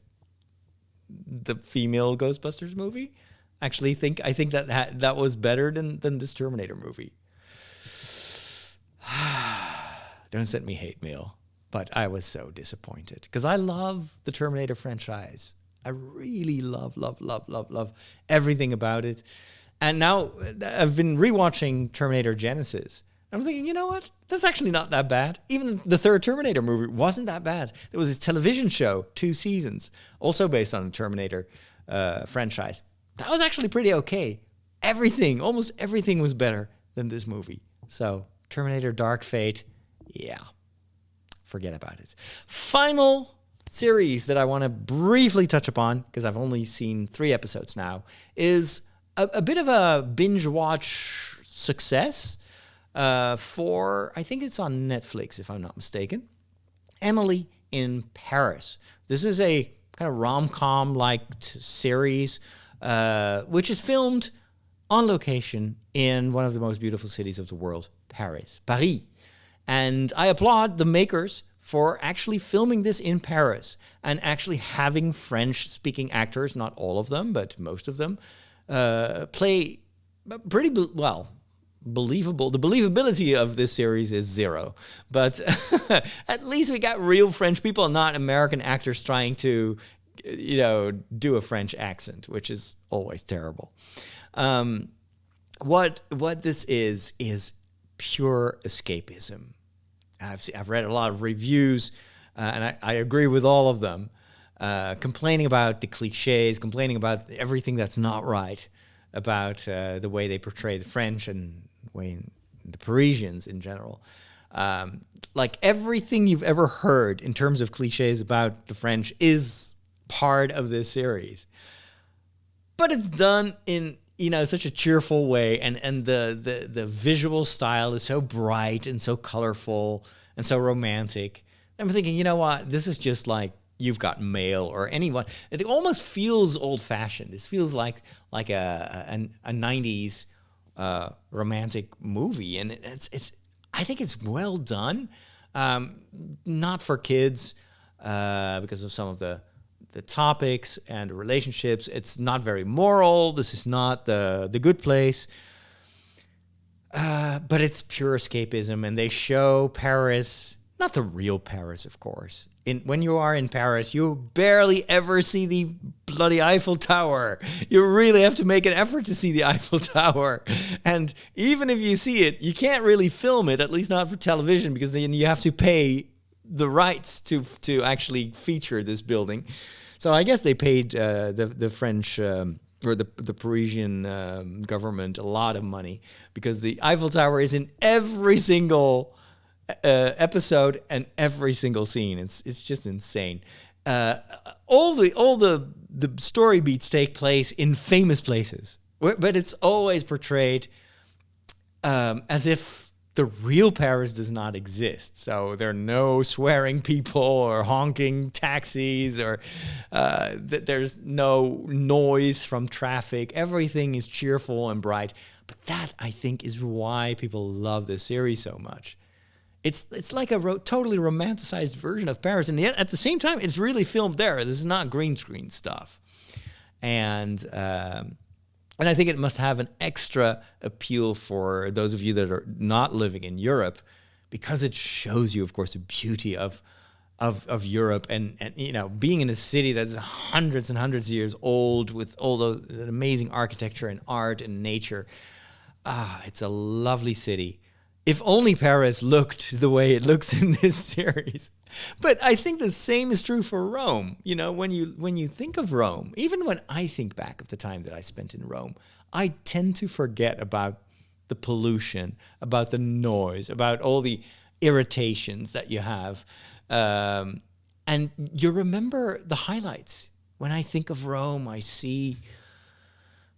[SPEAKER 1] the female Ghostbusters movie. Actually, I think that was better than this Terminator movie. Don't send me hate mail, but I was so disappointed because I love the Terminator franchise. I really love everything about it. And now I've been rewatching Terminator Genesis. I'm thinking, you know what? That's actually not that bad. Even the third Terminator movie wasn't that bad. There was a television show, 2 seasons, also based on the Terminator franchise. That was actually pretty okay. Almost everything was better than this movie. So Terminator Dark Fate, yeah, forget about it. Final series that I want to briefly touch upon, because I've only seen 3 episodes now, is a bit of a binge watch success for, I think it's on Netflix, if I'm not mistaken, Emily in Paris. This is a kind of rom-com-like series, which is filmed on location in one of the most beautiful cities of the world, Paris. And I applaud the makers for actually filming this in Paris and actually having French-speaking actors, not all of them, but most of them, play pretty believable. The believability of this series is 0, but at least we got real French people, not American actors trying to, do a French accent, which is always terrible. What this is pure escapism. I've read a lot of reviews, and I agree with all of them, complaining about the cliches, complaining about everything that's not right about the way they portray the French and the Parisians in general. Like everything you've ever heard in terms of cliches about the French is part of this series. But it's done in such a cheerful way, and the visual style is so bright and so colorful and so romantic. I'm thinking, you know what? This is just like You've Got Mail or anyone. It almost feels old-fashioned. This feels like a 90s romantic movie, and it's. I think it's well done. Not for kids because of some of the topics and relationships. It's not very moral. This is not the Good Place. But it's pure escapism, and they show Paris, not the real Paris, of course. When you are in Paris, you barely ever see the bloody Eiffel Tower. You really have to make an effort to see the Eiffel Tower. And even if you see it, you can't really film it, at least not for television, because then you have to pay the rights to actually feature this building. So I guess they paid the French or the Parisian government a lot of money, because the Eiffel Tower is in every single episode and every single scene. It's just insane. All the story beats take place in famous places, but it's always portrayed as if the real Paris does not exist. So there are no swearing people or honking taxis, or there's no noise from traffic. Everything is cheerful and bright. But that, I think, is why people love this series so much. It's like a totally romanticized version of Paris, and yet at the same time, it's really filmed there. This is not green screen stuff. And I think it must have an extra appeal for those of you that are not living in Europe, because it shows you, of course, the beauty of Europe, and being in a city that's hundreds and hundreds of years old with all the amazing architecture and art and nature. It's a lovely city. If only Paris looked the way it looks in this series. But I think the same is true for Rome. When you think of Rome, even when I think back of the time that I spent in Rome, I tend to forget about the pollution, about the noise, about all the irritations that you have. And you remember the highlights. When I think of Rome, I see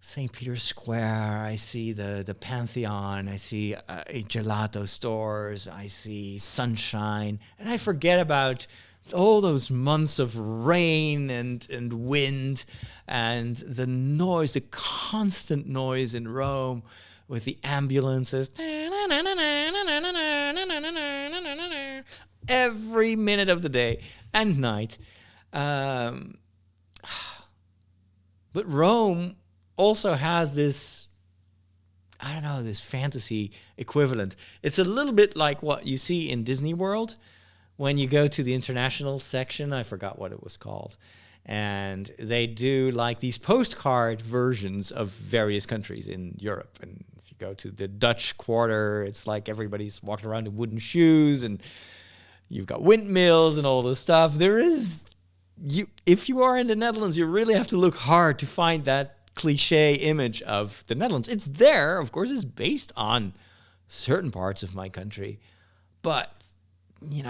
[SPEAKER 1] St. Peter's Square, I see the Pantheon, I see gelato stores, I see sunshine, and I forget about all those months of rain and wind and the noise, the constant noise in Rome with the ambulances. Every minute of the day and night. But Rome also has this, this fantasy equivalent. It's a little bit like what you see in Disney World when you go to the international section. I forgot what it was called. And they do like these postcard versions of various countries in Europe. And if you go to the Dutch Quarter, it's like everybody's walking around in wooden shoes, and you've got windmills and all this stuff. If you are in the Netherlands, you really have to look hard to find that cliche image of the Netherlands. It's there, of course. It's based on certain parts of my country, but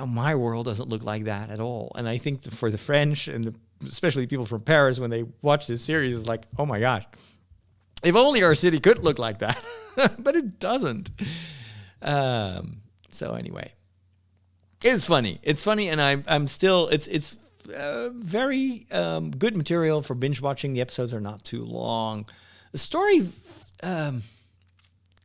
[SPEAKER 1] my world doesn't look like that at all. And I think for the French and especially people from Paris, when they watch this series, it's like, oh my gosh, if only our city could look like that. But it doesn't. So anyway, it's funny. It's funny, and I'm still. It's very good material for binge watching. The episodes are not too long. The story,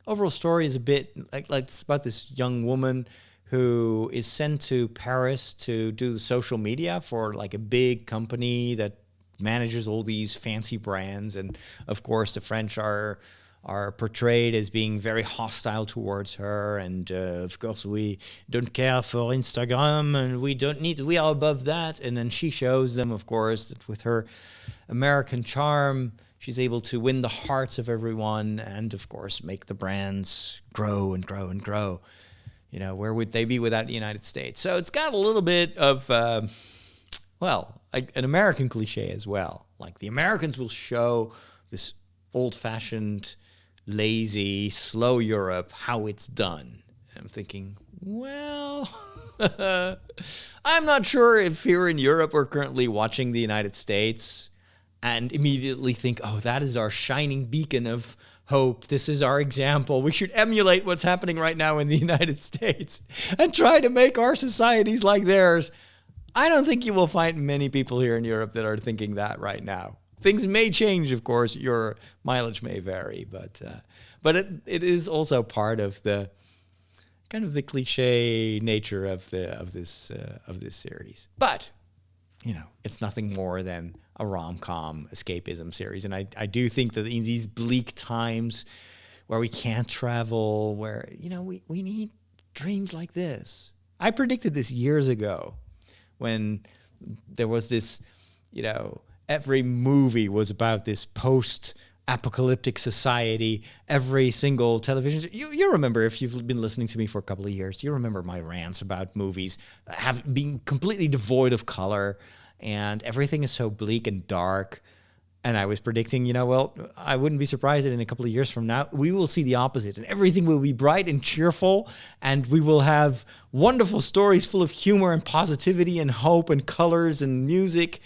[SPEAKER 1] overall story, is a bit like it's about this young woman who is sent to Paris to do the social media for like a big company that manages all these fancy brands. And of course, the French are portrayed as being very hostile towards her. And of course, we don't care for Instagram and we are above that. And then she shows them, of course, that with her American charm, she's able to win the hearts of everyone and, of course, make the brands grow and grow and grow. Where would they be without the United States? So it's got a little bit of, an American cliche as well. Like the Americans will show this old-fashioned, lazy, slow Europe how it's done. And I'm thinking, well, I'm not sure if here in Europe we're currently watching the United States and immediately think, oh, that is our shining beacon of hope. This is our example. We should emulate what's happening right now in the United States and try to make our societies like theirs. I don't think you will find many people here in Europe that are thinking that right now. Things may change, of course. Your mileage may vary, but it is also part of the kind of the cliche nature of this series. But it's nothing more than a rom-com escapism series. And I do think that in these bleak times where we can't travel, where, we need dreams like this. I predicted this years ago when there was this, every movie was about this post-apocalyptic society. Every single television... You remember, if you've been listening to me for a couple of years, you remember my rants about movies being completely devoid of color, and everything is so bleak and dark. And I was predicting, I wouldn't be surprised that in a couple of years from now, we will see the opposite. And everything will be bright and cheerful. And we will have wonderful stories full of humor and positivity and hope and colors and music.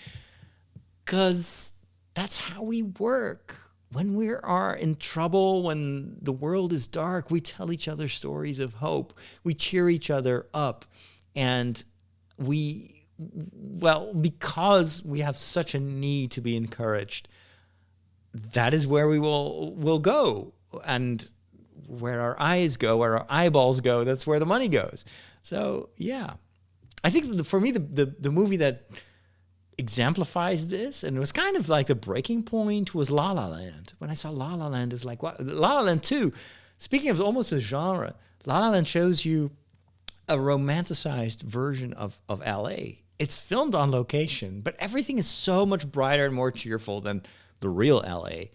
[SPEAKER 1] Because that's how we work. When we are in trouble, when the world is dark, we tell each other stories of hope. We cheer each other up. And because we have such a need to be encouraged, that is where we will go. And where our eyes go, where our eyeballs go, that's where the money goes. So, yeah. I think for me, the movie that exemplifies this, and it was kind of like the breaking point, was La La Land. When I saw La La Land, it's like, what? La La Land 2, speaking of almost a genre, La La Land shows you a romanticized version of L.A. It's filmed on location, but everything is so much brighter and more cheerful than the real LA.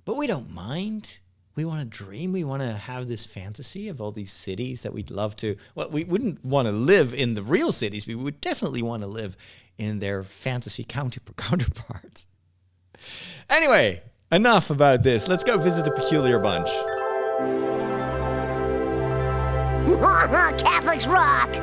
[SPEAKER 1] But we don't mind. We want to dream. We want to have this fantasy of all these cities that we'd love to... Well, we wouldn't want to live in the real cities. We would definitely want to live in their fantasy counterparts. Anyway, enough about this. Let's go visit the Peculiar Bunch.
[SPEAKER 7] Catholics rock!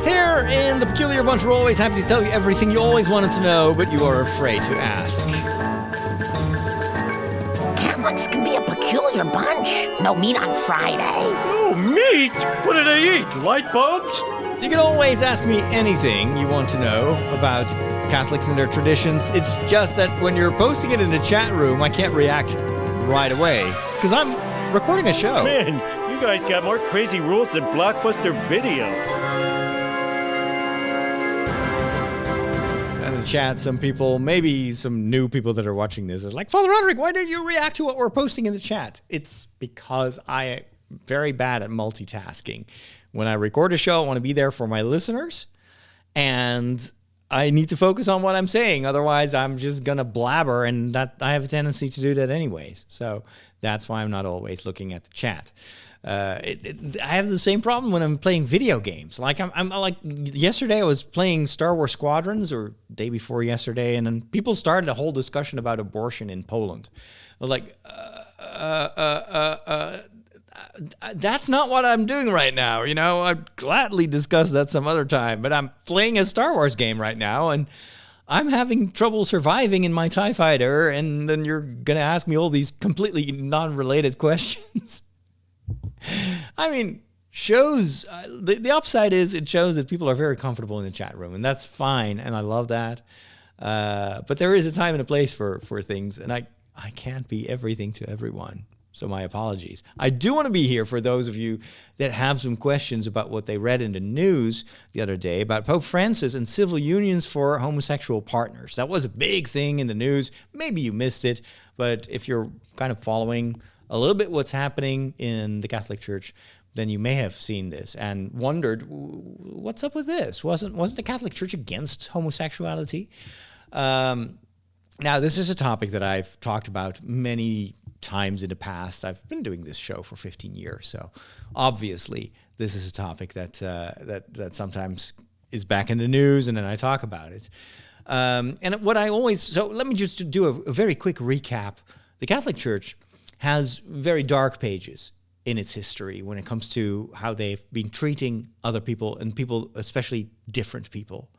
[SPEAKER 1] Here in the Peculiar Bunch, we're always happy to tell you everything you always wanted to know, but you are afraid to ask.
[SPEAKER 7] Catholics can be a peculiar bunch. No meat on Friday.
[SPEAKER 3] Oh, meat? What do they eat? Light bulbs?
[SPEAKER 1] You can always ask me anything you want to know about Catholics and their traditions. It's just that when you're posting it in the chat room, I can't react right away because I'm recording a show.
[SPEAKER 3] Man, you guys got more crazy rules than Blockbuster Video.
[SPEAKER 1] In the chat, some people, maybe some new people that are watching this, is like, Father Roderick, why didn't you react to what we're posting in the chat? It's because I am very bad at multitasking. When I record a show, I want to be there for my listeners, and I need to focus on what I'm saying. Otherwise, I'm just going to blabber, and that I have a tendency to do that anyways. So That's why I'm not always looking at the chat. I have the same problem when I'm playing video games. Like I'm like yesterday I was playing Star Wars Squadrons, or day before yesterday, and then people started a whole discussion about abortion in Poland. I was like, that's not what I'm doing right now. You know, I'd gladly discuss that some other time, but I'm playing a Star Wars game right now, and I'm having trouble surviving in my TIE fighter, and then you're going to ask me all these completely non-related questions. I mean, shows, the upside is it shows that people are very comfortable in the chat room, and that's fine, and I love that. But there is a time and a place for things, and I can't be everything to everyone. So my apologies. I do want to be here for those of you that have some questions about what they read in the news the other day about Pope Francis and civil unions for homosexual partners. That was a big thing in the news. Maybe you missed it, but if you're kind of following a little bit what's happening in the Catholic Church, then you may have seen this and wondered, what's up with this? Wasn't the Catholic Church against homosexuality? Now, this is a topic that I've talked about many times in the past. I've been doing this show for 15 years, so obviously this is a topic that sometimes is back in the news, and then I talk about it. And what I always... So let me just do a very quick recap. The Catholic Church has very dark pages in its history when it comes to how they've been treating other people, and people, especially different people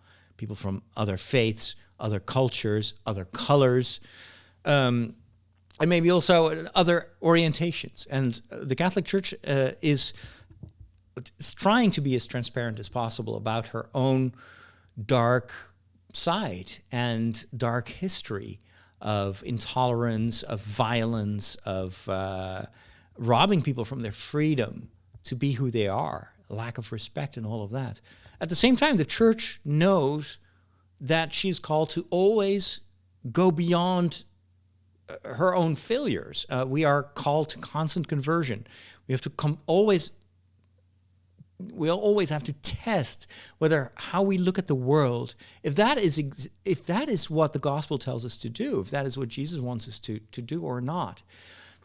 [SPEAKER 1] from other faiths, other cultures, other colors, and maybe also other orientations. And the Catholic Church is trying to be as transparent as possible about her own dark side and dark history of intolerance, of violence, of robbing people from their freedom to be who they are, lack of respect and all of that. At the same time, the Church knows that she's called to always go beyond her own failures. We are called to constant conversion. We have to we'll always have to test whether how we look at the world, if that is what the gospel tells us to do, if that is what Jesus wants us to do or not.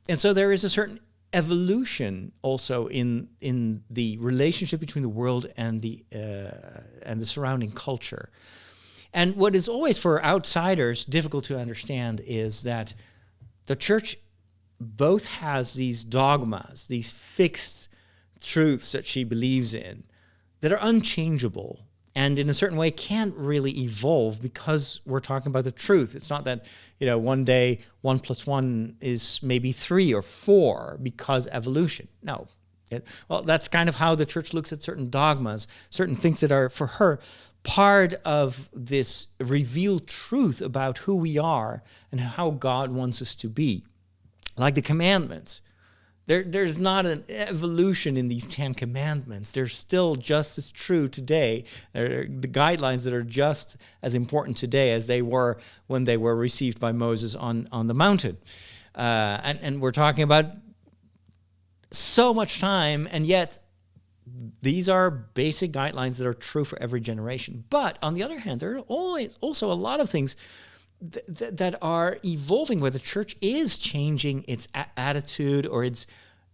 [SPEAKER 1] And so there is a certain evolution also in the relationship between the world and the surrounding culture. And what is always for outsiders difficult to understand is that the Church both has these dogmas, these fixed truths that she believes in that are unchangeable and in a certain way can't really evolve because we're talking about the truth. It's not that, one day 1 + 1 is maybe 3 or 4 because evolution. No. Well, that's kind of how the Church looks at certain dogmas, certain things that are, for her, part of this revealed truth about who we are and how God wants us to be. Like the commandments. There's not an evolution in these 10 commandments. They're still just as true today. They're the guidelines that are just as important today as they were when they were received by Moses on the mountain. And we're talking about so much time, and yet these are basic guidelines that are true for every generation. But on the other hand, there are always also a lot of things that are evolving where the Church is changing its attitude or its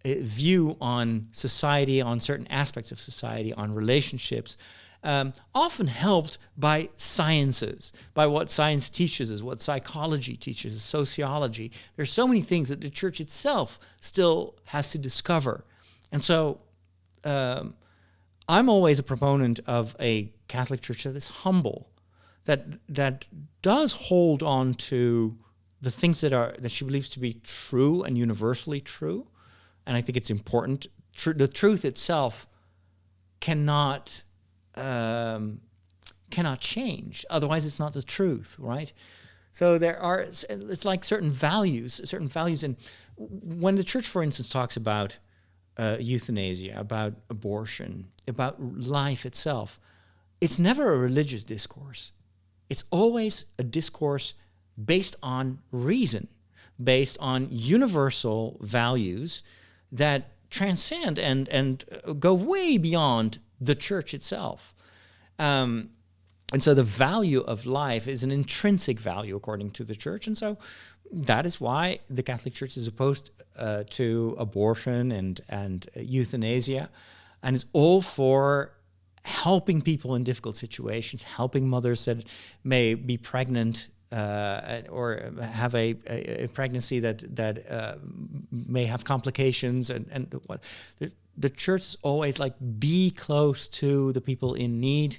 [SPEAKER 1] view on society, on certain aspects of society, on relationships, often helped by sciences, by what science teaches us, what psychology teaches us, sociology. There's so many things that the Church itself still has to discover. And so I'm always a proponent of a Catholic Church that is humble, that does hold on to the things that she believes to be true and universally true, and I think it's important. The truth itself cannot change. Otherwise, it's not the truth, right? So it's like certain values, and when the Church, for instance, talks about euthanasia, about abortion, about life itself, it's never a religious discourse. It's always a discourse based on reason, based on universal values that transcend and go way beyond the Church itself. And so the value of life is an intrinsic value according to the Church. And so that is why the Catholic Church is opposed to abortion and euthanasia, and is all for helping people in difficult situations, helping mothers that may be pregnant or have a pregnancy that may have complications, and what the church is always like, be close to the people in need,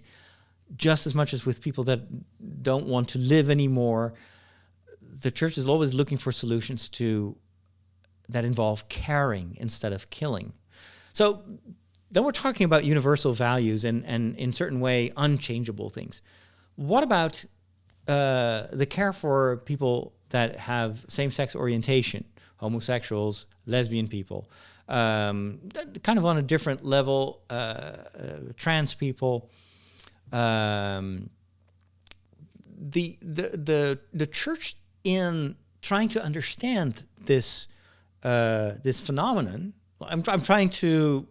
[SPEAKER 1] just as much as with people that don't want to live anymore. The church is always looking for solutions that involve caring instead of killing. So then we're talking about universal values and in certain way unchangeable things. What about the care for people that have same-sex orientation, homosexuals, lesbian people, kind of on a different level, trans people? The church, in trying to understand this phenomenon, I'm trying to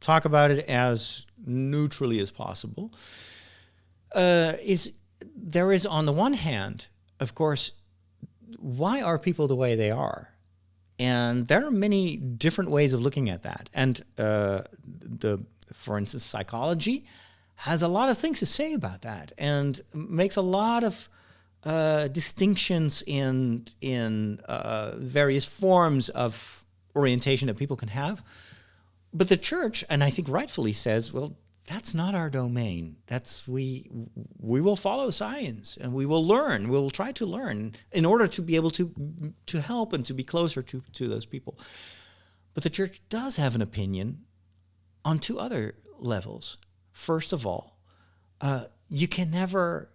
[SPEAKER 1] talk about it as neutrally as possible. There is, on the one hand, of course, why are people the way they are? And there are many different ways of looking at that. And for instance, psychology has a lot of things to say about that, and makes a lot of distinctions in various forms of orientation that people can have. But the church, and I think rightfully, says, well, that's not our domain. We will follow science, and we will learn. We will try to learn in order to be able to help and to be closer to those people. But the church does have an opinion on two other levels. First of all, you can never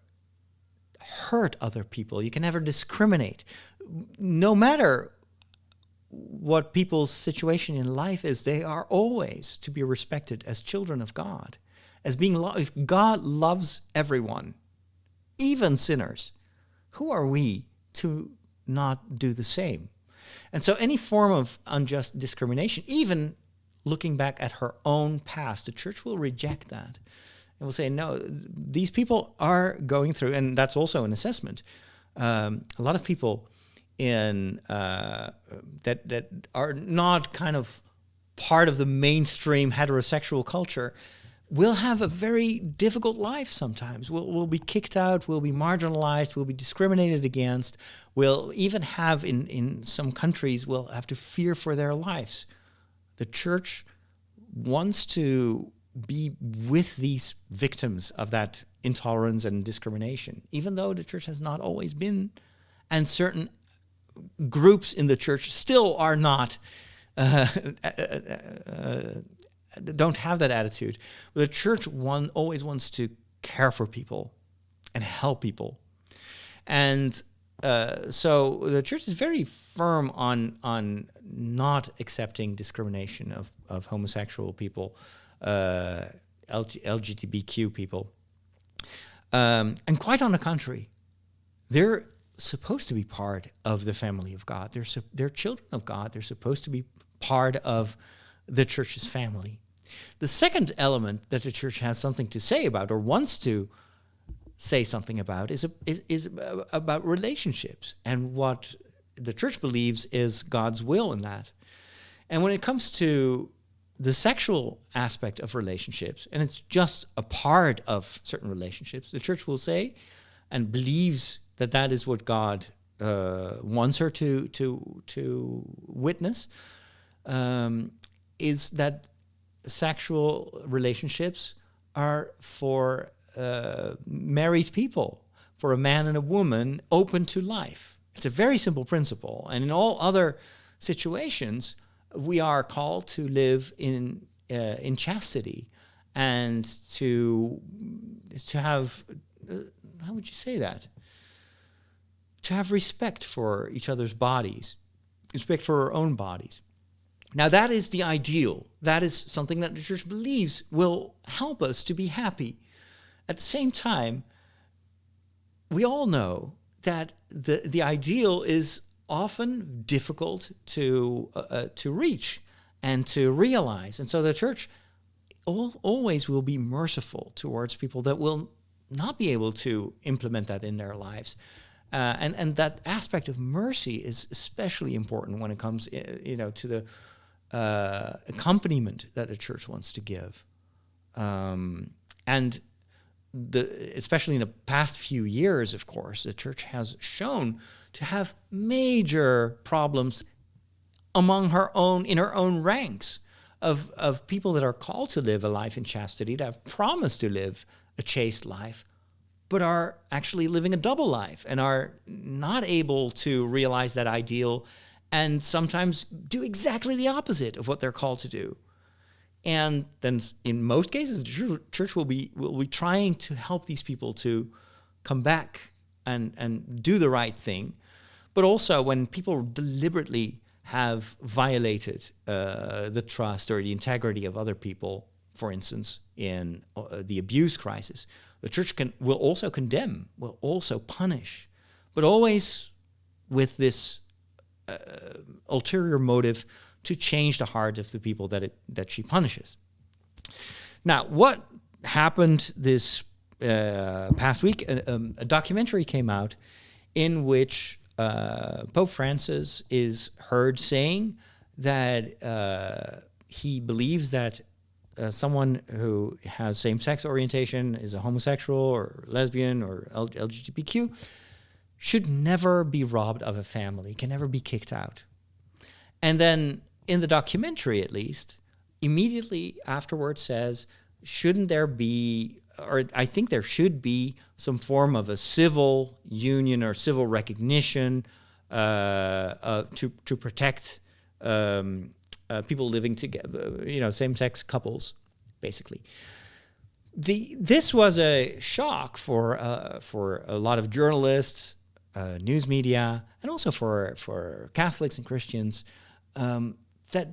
[SPEAKER 1] hurt other people. You can never discriminate. No matter what people's situation in life is, they are always to be respected as children of God, as being if God loves everyone, even sinners. Who are we to not do the same? And so any form of unjust discrimination, even looking back at her own past, the church will reject that. And will say, no, these people are going through, and that's also an assessment. A lot of people that are not kind of part of the mainstream heterosexual culture will have a very difficult life sometimes. Will be kicked out, will be marginalized, will be discriminated against, will even have, in some countries, will have to fear for their lives. The church wants to be with these victims of that intolerance and discrimination, even though the church has not always been, and certain groups in the church still are not, don't have that attitude. The church always wants to care for people and help people. And so the church is very firm on not accepting discrimination of homosexual people, LGBTQ people. And quite on the contrary, they're supposed to be part of the family of God. They're children of God. They're supposed to be part of the church's family. The second element that the church has something to say about, or wants to say something about, is about relationships, and what the church believes is God's will in that. And when it comes to the sexual aspect of relationships, and it's just a part of certain relationships, the church will say and believes that is what God wants her to witness, is that sexual relationships are for married people, for a man and a woman open to life. It's a very simple principle. And in all other situations, we are called to live in chastity and to have, how would you say that? To have respect for each other's bodies, respect for our own bodies. Now that is the ideal. That is something that the church believes will help us to be happy. At the same time, we all know that the ideal is often difficult to reach and to realize. And so the church always will be merciful towards people that will not be able to implement that in their lives. And that aspect of mercy is especially important when it comes, to the accompaniment that the church wants to give. And especially in the past few years, of course, the church has shown to have major problems in her own ranks of people that are called to live a life in chastity, that have promised to live a chaste life, but are actually living a double life and are not able to realize that ideal, and sometimes do exactly the opposite of what they're called to do. And then in most cases, the church will be trying to help these people to come back and do the right thing. But also when people deliberately have violated the trust or the integrity of other people, for instance, in the abuse crisis, the church will also condemn, will also punish, but always with this ulterior motive to change the heart of the people that she punishes. Now, what happened this past week? A documentary came out in which Pope Francis is heard saying that he believes that someone who has same-sex orientation, is a homosexual or lesbian or LGBTQ, should never be robbed of a family, can never be kicked out. And then in the documentary, at least, immediately afterwards says, shouldn't there be, or I think there should be, some form of a civil union or civil recognition to protect people living together, same-sex couples, basically. This was a shock for a lot of journalists, news media, and also for Catholics and Christians that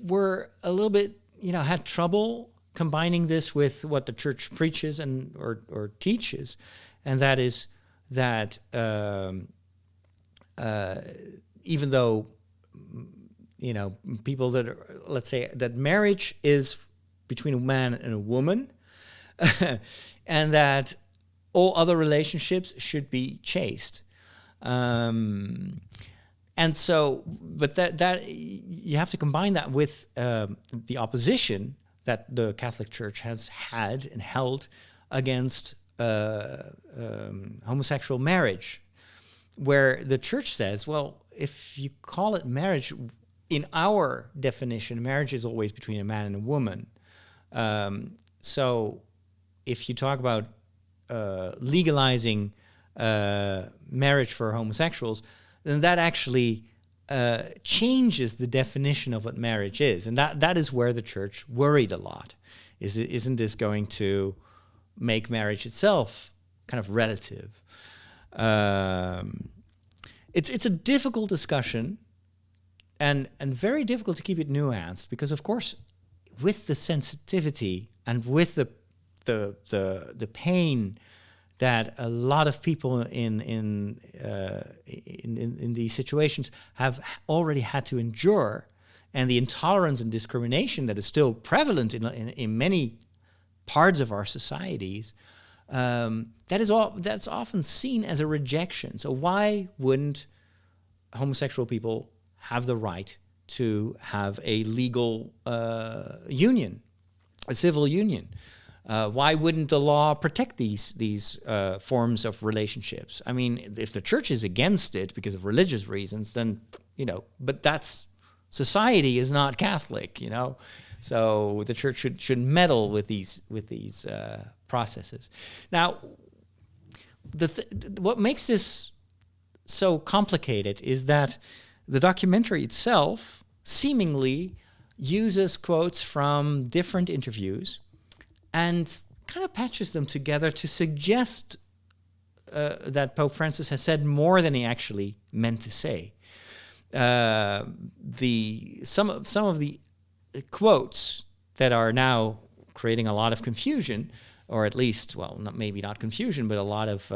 [SPEAKER 1] were a little bit, had trouble combining this with what the church preaches or teaches, and that is that even though people that are, let's say that marriage is between a man and a woman, and that all other relationships should be chaste. And so, but that you have to combine that with the opposition that the Catholic Church has had and held against homosexual marriage, where the church says, well, if you call it marriage, in our definition, marriage is always between a man and a woman. So if you talk about legalizing marriage for homosexuals, then that actually changes the definition of what marriage is. And that is where the church worried a lot. Isn't this going to make marriage itself kind of relative? It's a difficult discussion and very difficult to keep it nuanced, because of course with the sensitivity and with the pain that a lot of people in these situations have already had to endure, and the intolerance and discrimination that is still prevalent in many parts of our societies, that's often seen as a rejection. So why wouldn't homosexual people have the right to have a legal union, a civil union? Why wouldn't the law protect these forms of relationships? I mean, if the church is against it because of religious reasons, then, but that's, society is not Catholic, so the church should meddle with these processes. Now, what makes this so complicated is that the documentary itself seemingly uses quotes from different interviews and kind of patches them together to suggest that Pope Francis has said more than he actually meant to say. Some of the quotes that are now creating a lot of confusion, or at least, well, maybe not confusion, but a lot of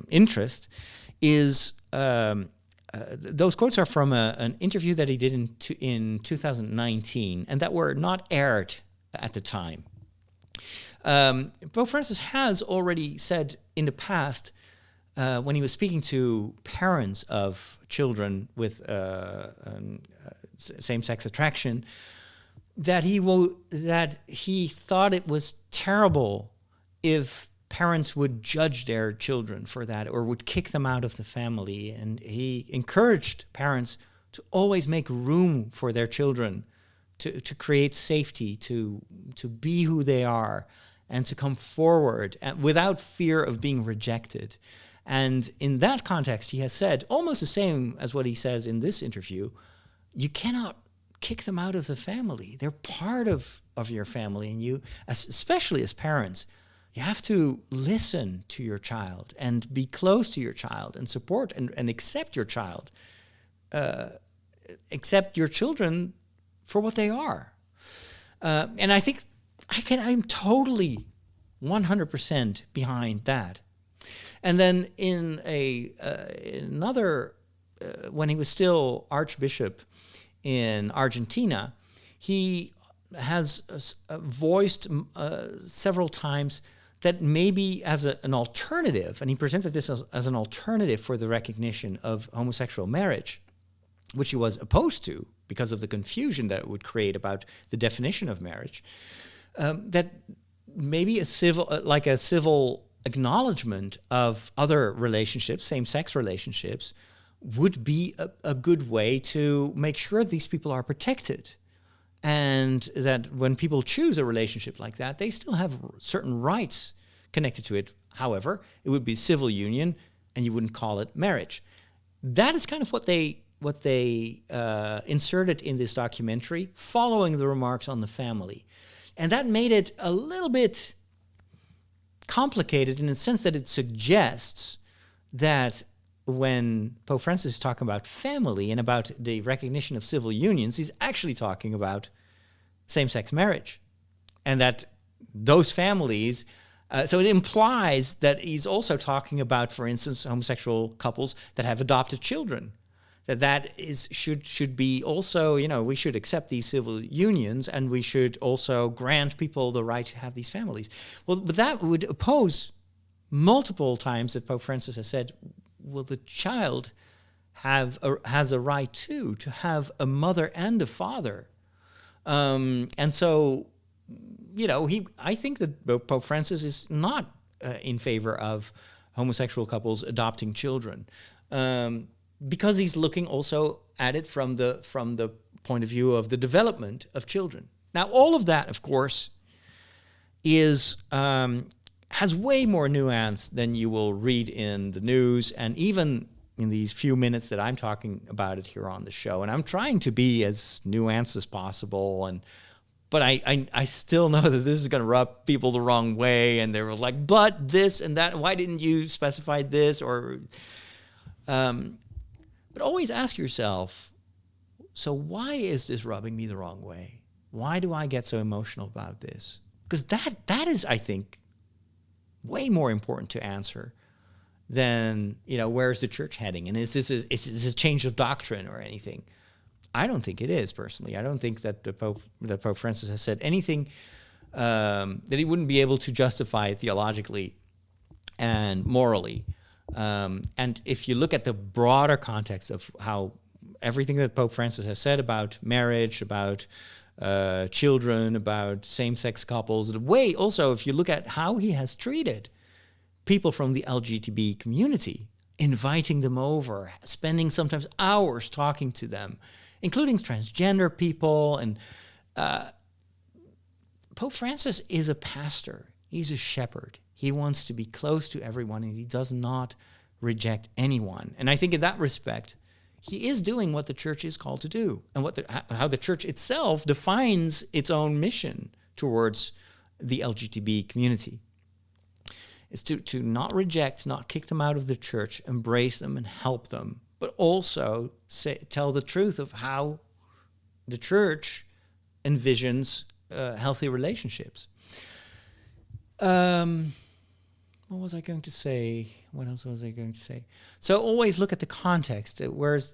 [SPEAKER 1] interest, is those quotes are from an interview that he did in 2019, and that were not aired at the time. Pope Francis has already said in the past when he was speaking to parents of children with same-sex attraction, that he thought it was terrible if parents would judge their children for that or would kick them out of the family. And he encouraged parents to always make room for their children, to create safety, to be who they are, and to come forward without fear of being rejected. And in that context, he has said almost the same as what he says in this interview: you cannot kick them out of the family. They're part of your family, and you, especially as parents, you have to listen to your child and be close to your child and support and accept your child, accept your children for what they are. And I think I'm totally 100% behind that. And then in another, when he was still Archbishop in Argentina, he has voiced several times that maybe as an alternative, and he presented this as an alternative for the recognition of homosexual marriage, which he was opposed to because of the confusion that it would create about the definition of marriage, that maybe a civil acknowledgement of other relationships, same-sex relationships, would be a good way to make sure these people are protected. And that when people choose a relationship like that, they still have certain rights connected to it. However, it would be civil union, and you wouldn't call it marriage. That is kind of what they inserted in this documentary, following the remarks on the family. And that made it a little bit complicated in the sense that it suggests that when Pope Francis is talking about family and about the recognition of civil unions, he's actually talking about same-sex marriage. And that those families, so it implies that he's also talking about, for instance, homosexual couples that have adopted children. That should be also, we should accept these civil unions, and we should also grant people the right to have these families. Well, but that would oppose multiple times that Pope Francis has said, well, the child has a right too to have a mother and a father, and so I think that Pope Francis is not in favor of homosexual couples adopting children, because he's looking also at it from the point of view of the development of children. Now, all of that, of course, is has way more nuance than you will read in the news, and even in these few minutes that I'm talking about it here on the show. And I'm trying to be as nuanced as possible, but I still know that this is going to rub people the wrong way, and they were like, but this and that, why didn't you specify this? But always ask yourself, so why is this rubbing me the wrong way? Why do I get so emotional about this? Because that is, I think, way more important to answer than, where's the church heading? And is this a change of doctrine or anything? I don't think it is, personally. I don't think that Pope Francis has said anything that he wouldn't be able to justify theologically and morally. And if you look at the broader context of how everything that Pope Francis has said about marriage, about children, about same-sex couples, the way also, if you look at how he has treated people from the LGBT community, inviting them over, spending sometimes hours talking to them, including transgender people. And Pope Francis is a pastor. He's a shepherd. He wants to be close to everyone, and he does not reject anyone. And I think in that respect, he is doing what the church is called to do, and how the church itself defines its own mission towards the LGBT community. It's to not reject, not kick them out of the church, embrace them and help them, but also tell the truth of how the church envisions healthy relationships. What was I going to say? What else was I going to say? So always look at the context. Whereas,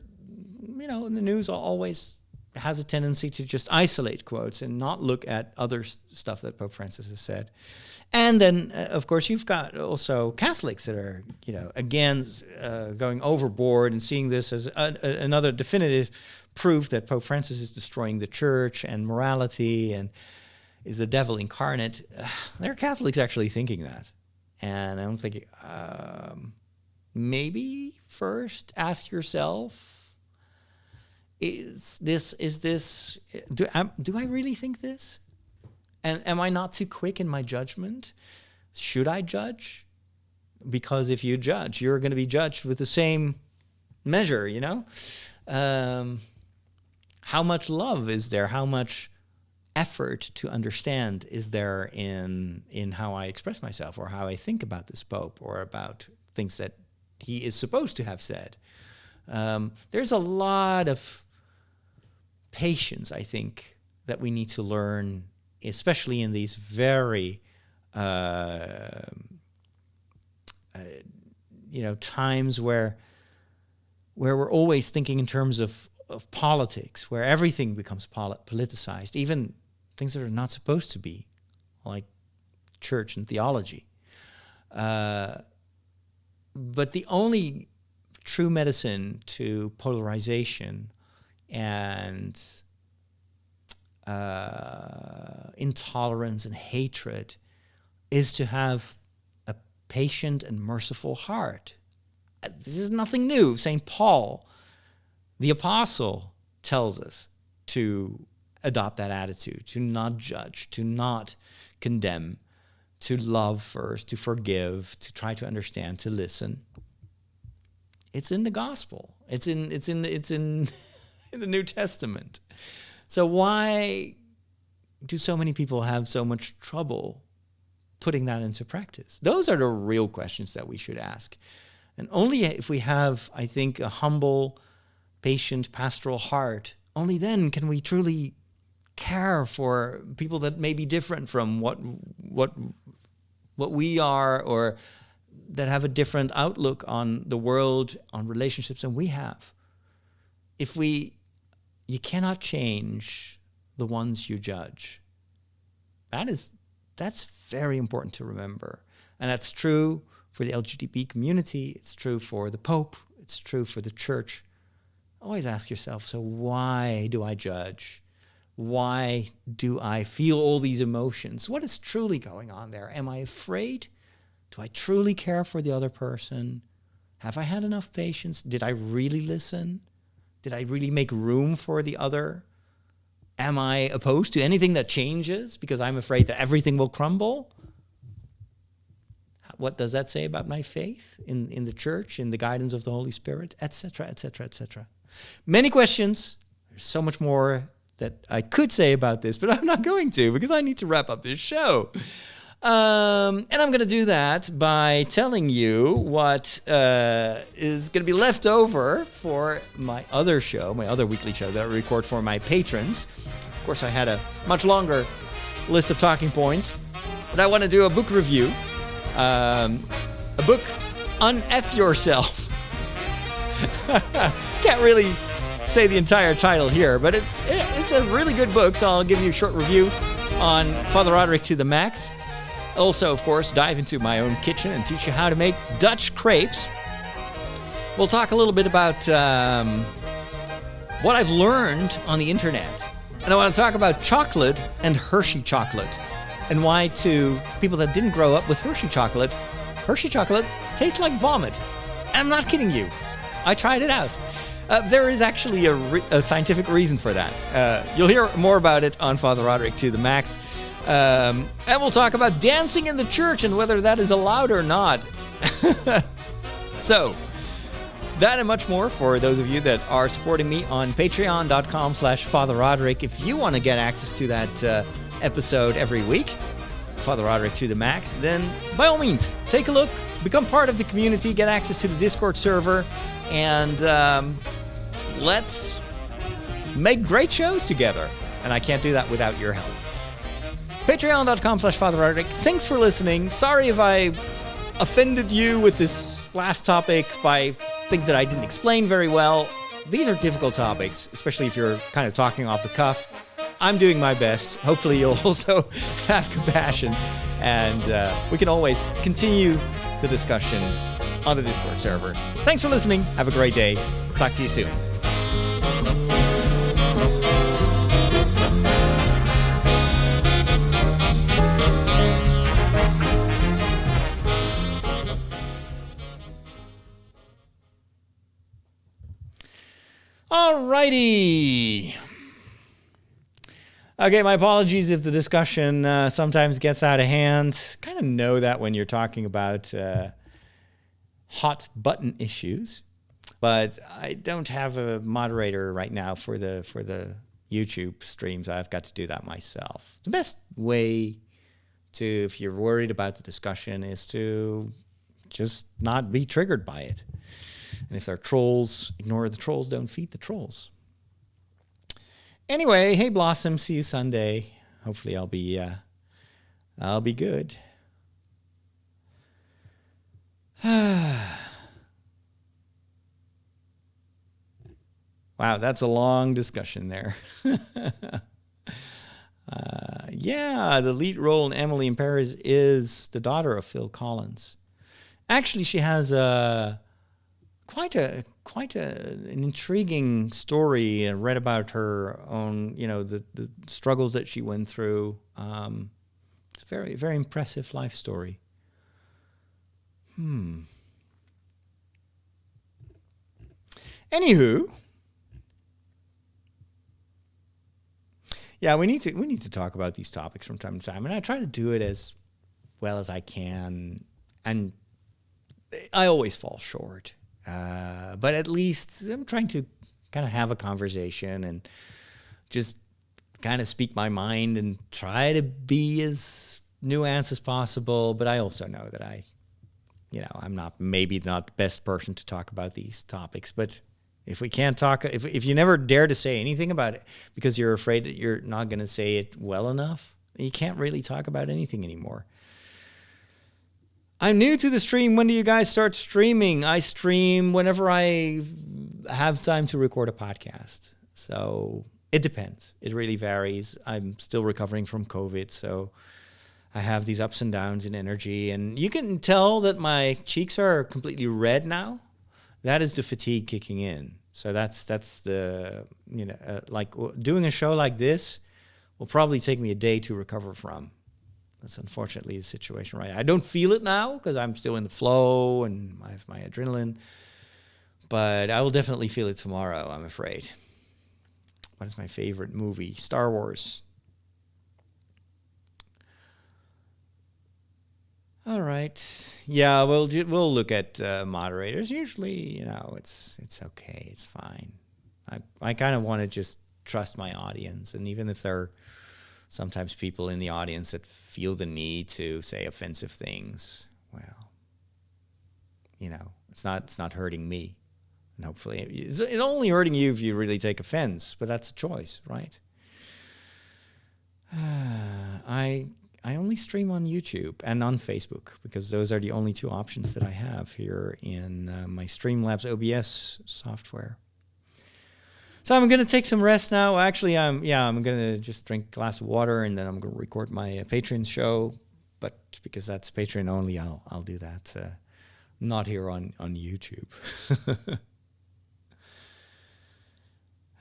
[SPEAKER 1] in the news, always has a tendency to just isolate quotes and not look at other stuff that Pope Francis has said. And then, of course, you've got also Catholics that are, again, going overboard and seeing this as another definitive proof that Pope Francis is destroying the church and morality and is the devil incarnate. There are Catholics actually thinking that. And I'm thinking, maybe first ask yourself, do I really think this? And am I not too quick in my judgment? Should I judge? Because if you judge, you're going to be judged with the same measure, How much love is there? How much effort to understand is there in how I express myself or how I think about this Pope or about things that he is supposed to have said? There's a lot of patience, I think, that we need to learn, especially in these very, times where we're always thinking in terms of politics, where everything becomes politicized, even things that are not supposed to be, like church and theology. But the only true medicine to polarization and intolerance and hatred is to have a patient and merciful heart. This is nothing new. St. Paul, the apostle, tells us to adopt that attitude, to not judge, to not condemn, to love first, to forgive, to try to understand, to listen. It's in the gospel. It's in the New Testament. So why do so many people have so much trouble putting that into practice? Those are the real questions that we should ask. And only if we have, I think, a humble, patient, pastoral heart, only then can we truly care for people that may be different from what we are, or that have a different outlook on the world, on relationships than we have. You cannot change the ones you judge. That's very important to remember. And that's true for the LGBT community. It's true for the Pope. It's true for the church. Always ask yourself, so why do I judge? Why do I feel all these emotions? What is truly going on there? Am I afraid? Do I truly care for the other person? Have I had enough patience? Did I really listen? Did I really make room for the other? Am I opposed to anything that changes because I'm afraid that everything will crumble? What does that say about my faith in the church, in the guidance of the Holy Spirit, etc., etc., etc.? Many questions. There's so much more that I could say about this, but I'm not going to because I need to wrap up this show. And I'm going to do that by telling you what is going to be left over for my other show, my other weekly show that I record for my patrons. Of course, I had a much longer list of talking points, but I want to do a book review. A book, Un-F Yourself. Can't really say the entire title here, but it's a really good book, so I'll give you a short review on Father Roderick to the max. Also, of course, dive into my own kitchen and teach you how to make Dutch crepes. We'll talk a little bit about what I've learned on the internet. And I want to talk about chocolate and Hershey chocolate, and why to people that didn't grow up with Hershey chocolate tastes like vomit. And I'm not kidding you. I tried it out. There is actually a scientific reason for that. You'll hear more about it on Father Roderick to the max. And we'll talk about dancing in the church and whether that is allowed or not. So, that and much more for those of you that are supporting me on patreon.com/Father Roderick. If you want to get access to that episode every week, Father Roderick to the max, then by all means, take a look, become part of the community, get access to the Discord server, and let's make great shows together. And I can't do that without your help. Patreon.com/Father Roderick. Thanks for listening. Sorry if I offended you with this last topic by things that I didn't explain very well. these are difficult topics, especially if you're kind of talking off the cuff. I'm doing my best. Hopefully you'll also have compassion, and we can always continue the discussion on the Discord server. Thanks for listening. Have a great day. Talk to you soon. Alrighty. Okay, my apologies if the discussion sometimes gets out of hand. Kind of know that when you're talking about hot button issues, but I don't have a moderator right now for the YouTube streams. I've got to do that myself. The best way to, if you're worried about the discussion, is to just not be triggered by it. And if there are trolls, ignore the trolls, don't feed the trolls. Anyway, hey Blossom, see you Sunday. Hopefully I'll be good. Wow, that's a long discussion there. Yeah, the lead role in Emily in Paris is the daughter of Phil Collins. Actually, she has quite an intriguing story. I read about her own, the struggles that she went through. It's a very, very impressive life story. Anywho, yeah, we need to talk about these topics from time to time, and I try to do it as well as I can, and I always fall short. But at least I'm trying to kind of have a conversation and just kind of speak my mind and try to be as nuanced as possible. But I also know that I'm maybe not the best person to talk about these topics. But if we can't talk, if you never dare to say anything about it because you're afraid that you're not going to say it well enough, you can't really talk about anything anymore. I'm new to the stream. When do you guys start streaming? I stream whenever I have time to record a podcast. So it depends. It really varies. I'm still recovering from COVID, so I have these ups and downs in energy. And you can tell that my cheeks are completely red now. That is the fatigue kicking in. So that's the, like doing a show like this will probably take me a day to recover from. That's unfortunately the situation right now. I don't feel it now because I'm still in the flow and I have my adrenaline. But I will definitely feel it tomorrow, I'm afraid. What is my favorite movie? Star Wars. All right. Yeah, we'll look at moderators. Usually, it's okay. It's fine. I kind of want to just trust my audience. And even if there are sometimes people in the audience that feel the need to say offensive things, well, it's not hurting me. And hopefully it's only hurting you if you really take offense, but that's a choice, right? I only stream on YouTube and on Facebook because those are the only two options that I have here in my Streamlabs OBS software. So I'm going to take some rest now. Actually, I'm going to just drink a glass of water and then I'm going to record my Patreon show. But because that's Patreon only, I'll do that. Not here on YouTube.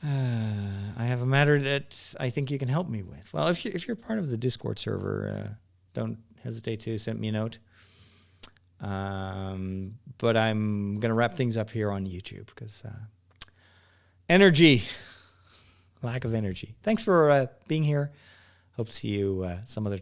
[SPEAKER 1] I have a matter that I think you can help me with. Well, if you're part of the Discord server, don't hesitate to send me a note. But I'm going to wrap things up here on YouTube because lack of energy. Thanks for being here. Hope to see you some other